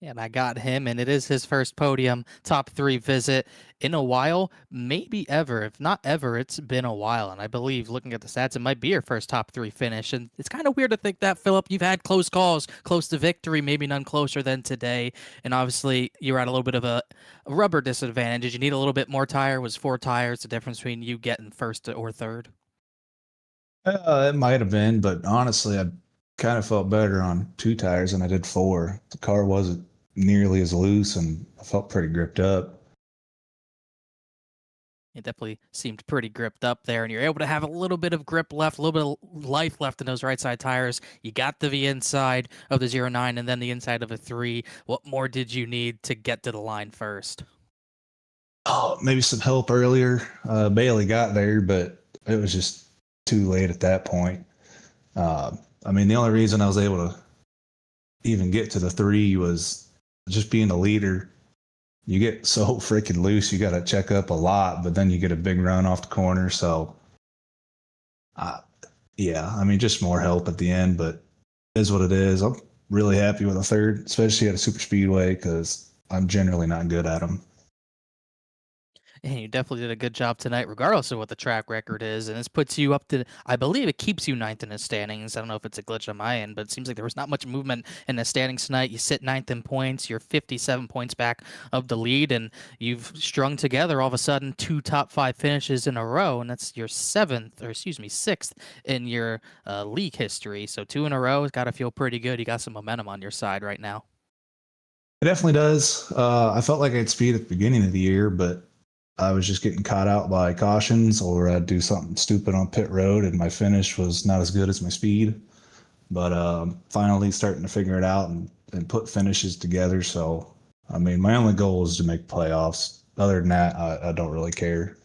And I got him, and it is his first podium top 3 visit in a while, maybe ever. If not ever, it's been a while. And I believe, looking at the stats, it might be your first top 3 finish. And it's kind of weird to think that, Philip. You've had close calls, close to victory, maybe none closer than today. And obviously, you're at a little bit of a rubber disadvantage. Did you need a little bit more tire? Was 4 tires the difference between you getting first or third? It might have been, but honestly, I kind of felt better on 2 tires than I did 4. The car wasn't nearly as loose, and I felt pretty gripped up. It definitely seemed pretty gripped up there, and you're able to have a little bit of grip left, a little bit of life left in those right side tires. You got to the inside of the 09 and then the inside of a 3. What more did you need to get to the line first? Oh, maybe some help earlier. Bailey got there, but it was just too late at that point. I mean, the only reason I was able to even get to the 3 was just being the leader. You get so freaking loose, you got to check up a lot, but then you get a big run off the corner. So, yeah, I mean, just more help at the end, but it is what it is. I'm really happy with a 3rd, especially at a super speedway, because I'm generally not good at them. And you definitely did a good job tonight, regardless of what the track record is. And this puts you up to, I believe it keeps you ninth in the standings. I don't know if it's a glitch on my end, but it seems like there was not much movement in the standings tonight. You sit ninth in points. You're 57 points back of the lead, and you've strung together all of a sudden 2 top 5 finishes in a row. And that's your sixth in your league history. So 2 in a row has got to feel pretty good. You got some momentum on your side right now. It definitely does. I felt like I had speed at the beginning of the year, but I was just getting caught out by cautions, or I'd do something stupid on pit road and my finish was not as good as my speed. But finally starting to figure it out and put finishes together. So, I mean, my only goal is to make playoffs. Other than that, I don't really care.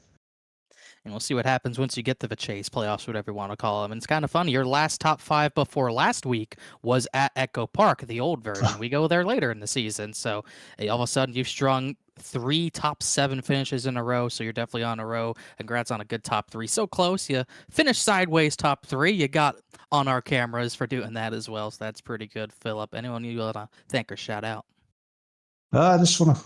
And we'll see what happens once you get to the chase playoffs, whatever you want to call them. And it's kind of funny. Your last top 5 before last week was at Echo Park, the old version. We go there later in the season. So all of a sudden you've strung 3 top 7 finishes in a row. So you're definitely on a row. Congrats on a good top 3. So close. You finished sideways top 3. You got on our cameras for doing that as well. So that's pretty good, Philip. Anyone you want to thank or shout out? I just want to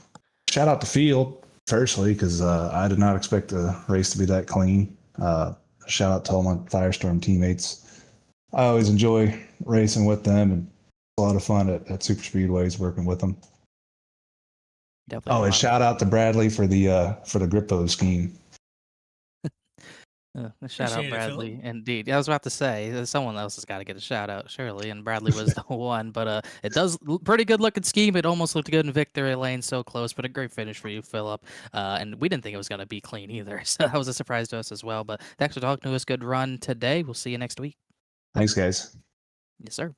shout out the field. Firstly, because I did not expect the race to be that clean. Shout out to all my FireStorm teammates. I always enjoy racing with them, and a lot of fun at super speedways working with them. Definitely. And shout out to Bradley for the Grippo scheme. Shout out Appreciate it, Bradley. Philip. Indeed. I was about to say, someone else has got to get a shout out, surely. And Bradley was the one. But it does pretty good looking scheme. It almost looked good in victory lane, so close. But a great finish for you, Philip. And we didn't think it was going to be clean either. So that was a surprise to us as well. But thanks for talking to us. Good run today. We'll see you next week. Thanks, guys. Yes, sir.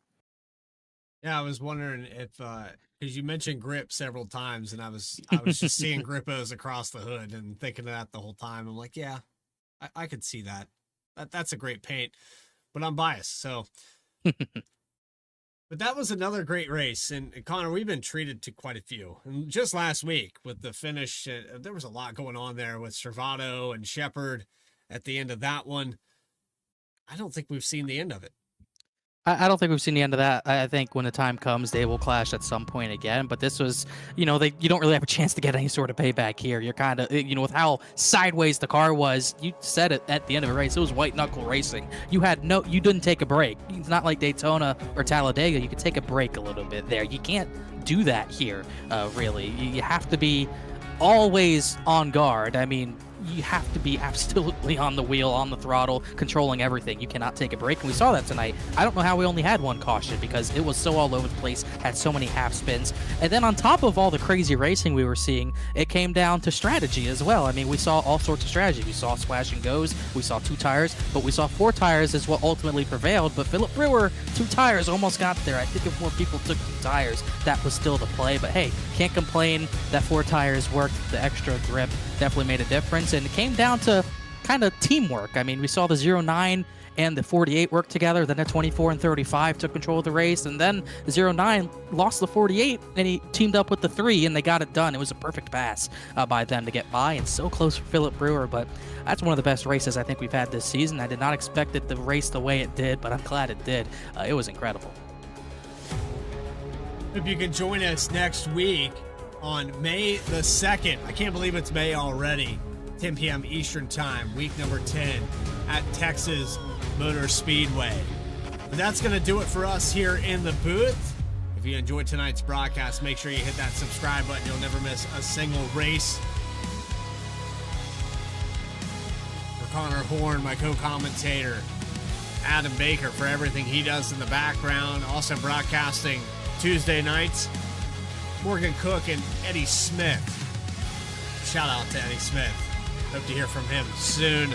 Yeah, I was wondering if because you mentioned grip several times, and I was just seeing grippos across the hood and thinking of that the whole time. I'm like, yeah, I could see that. That's a great paint, but I'm biased. So, but that was another great race. And Connor, we've been treated to quite a few. And just last week with the finish, there was a lot going on there with Servato and Shepard at the end of that one. I don't think we've seen the end of it. I don't think we've seen the end of that. I think when the time comes, they will clash at some point again. But this was, you don't really have a chance to get any sort of payback here. You're kind of, with how sideways the car was, you said it at the end of the race. It was white knuckle racing. You didn't take a break. It's not like Daytona or Talladega. You could take a break a little bit there. You can't do that here, really. You have to be always on guard. I mean, you have to be absolutely on the wheel, on the throttle, controlling everything. You cannot take a break, and we saw that tonight. I don't know how we only had 1 caution because it was so all over the place, had so many half spins. And then on top of all the crazy racing we were seeing, it came down to strategy as well. I mean, we saw all sorts of strategy. We saw splash and goes, we saw 2 tires, but we saw 4 tires is what ultimately prevailed. But Philip Brewer, 2 tires almost got there. I think if more people took 2 tires, that was still the play. But hey, can't complain that 4 tires worked. The extra grip definitely made a difference. And it came down to kind of teamwork. I mean, we saw the 09 and the 48 work together. Then the 24 and 35 took control of the race. And then the 09 lost the 48 and he teamed up with the 3 and they got it done. It was a perfect pass by them to get by, and so close for Philip Brewer. But that's one of the best races I think we've had this season. I did not expect it to race the way it did, but I'm glad it did. It was incredible. Hope you can join us next week on May the 2nd. I can't believe it's May already. 10 p.m. Eastern Time, week number 10 at Texas Motor Speedway. But that's going to do it for us here in the booth. If you enjoyed tonight's broadcast, make sure you hit that subscribe button. You'll never miss a single race. For Connor Horn, my co-commentator, Adam Baker, for everything he does in the background, also broadcasting Tuesday nights, Morgan Cook and Eddie Smith. Shout out to Eddie Smith. Hope to hear from him soon.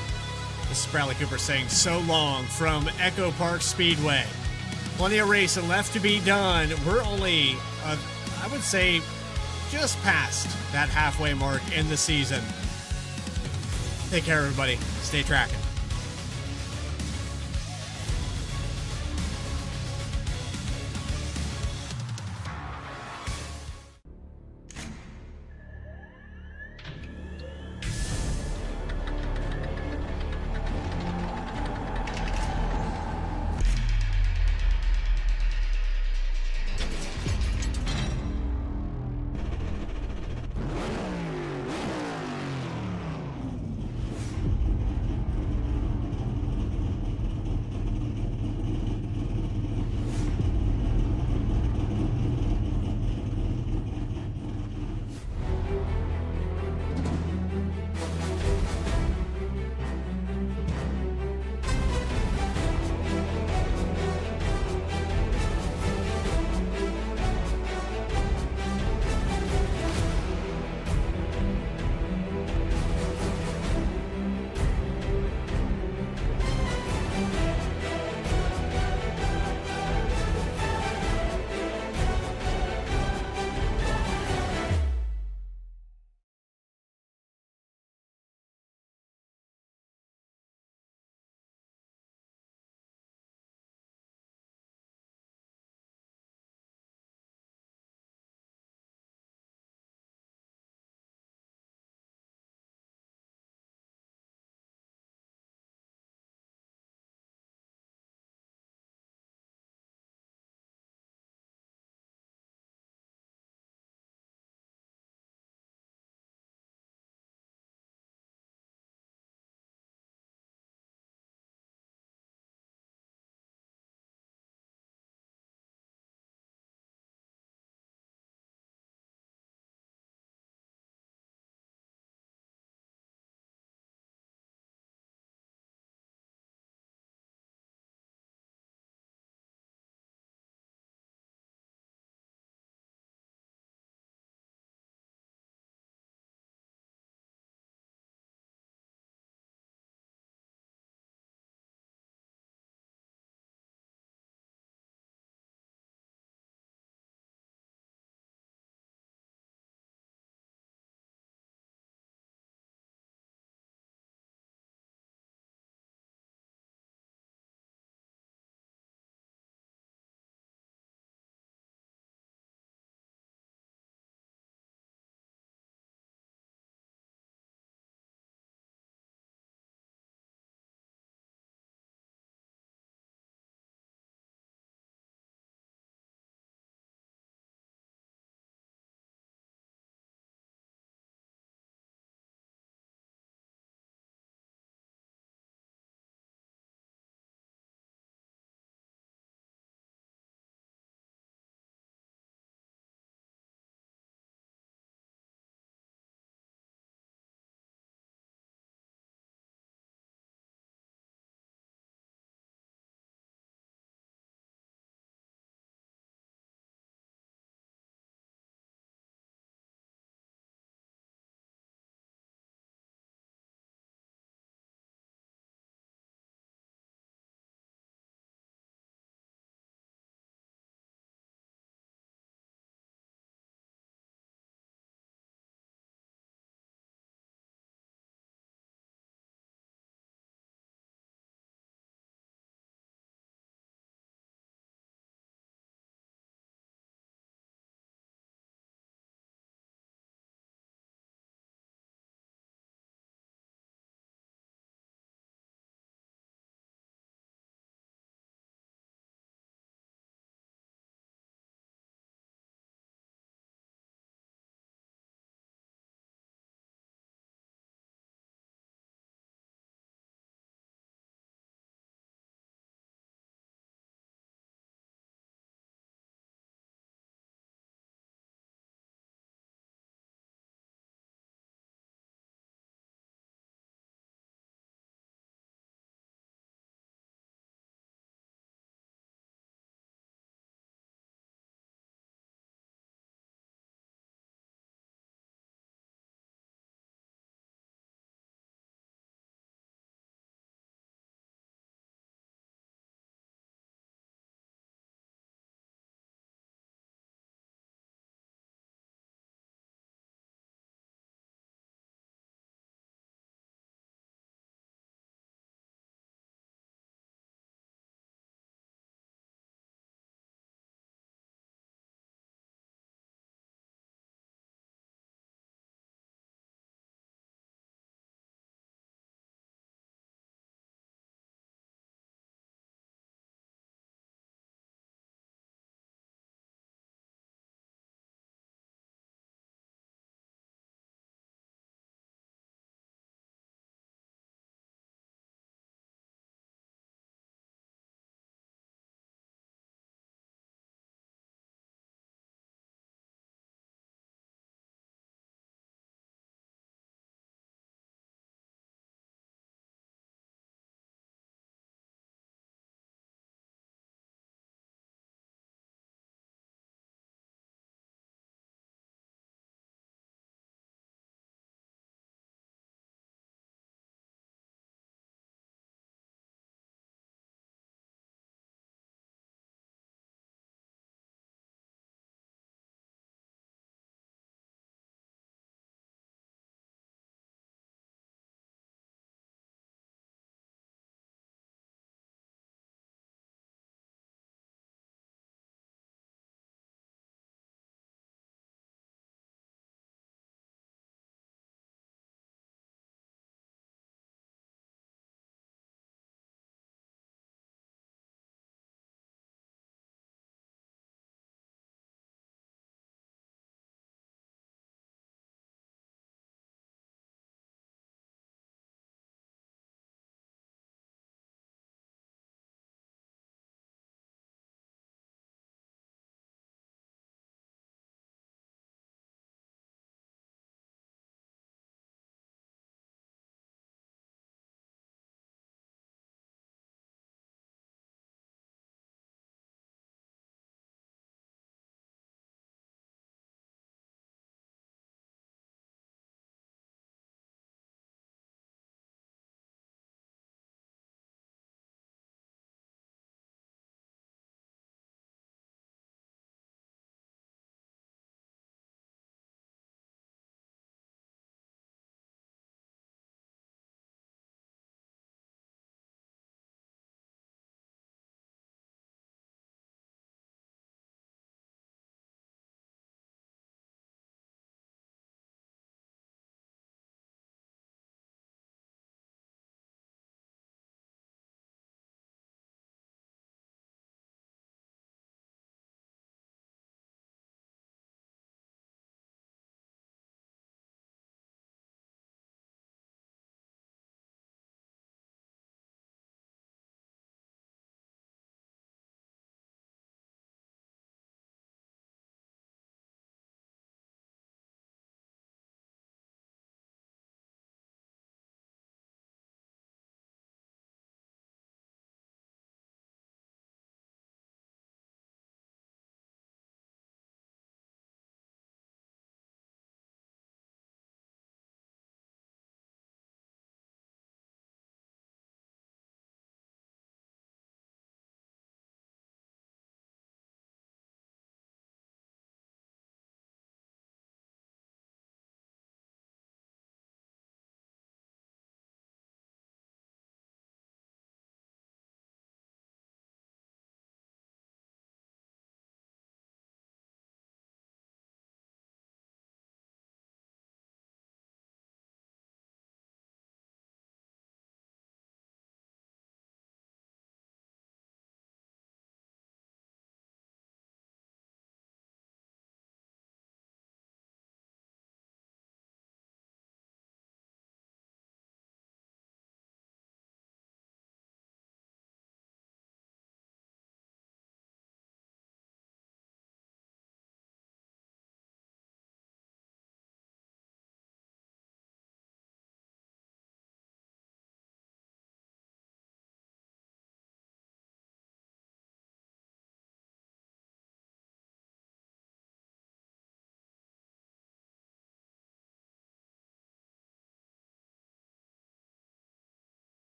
This is Bradley Cooper saying so long from Echo Park Speedway. Plenty of racing left to be done. We're only, I would say, just past that halfway mark in the season. Take care, everybody. Stay tracking.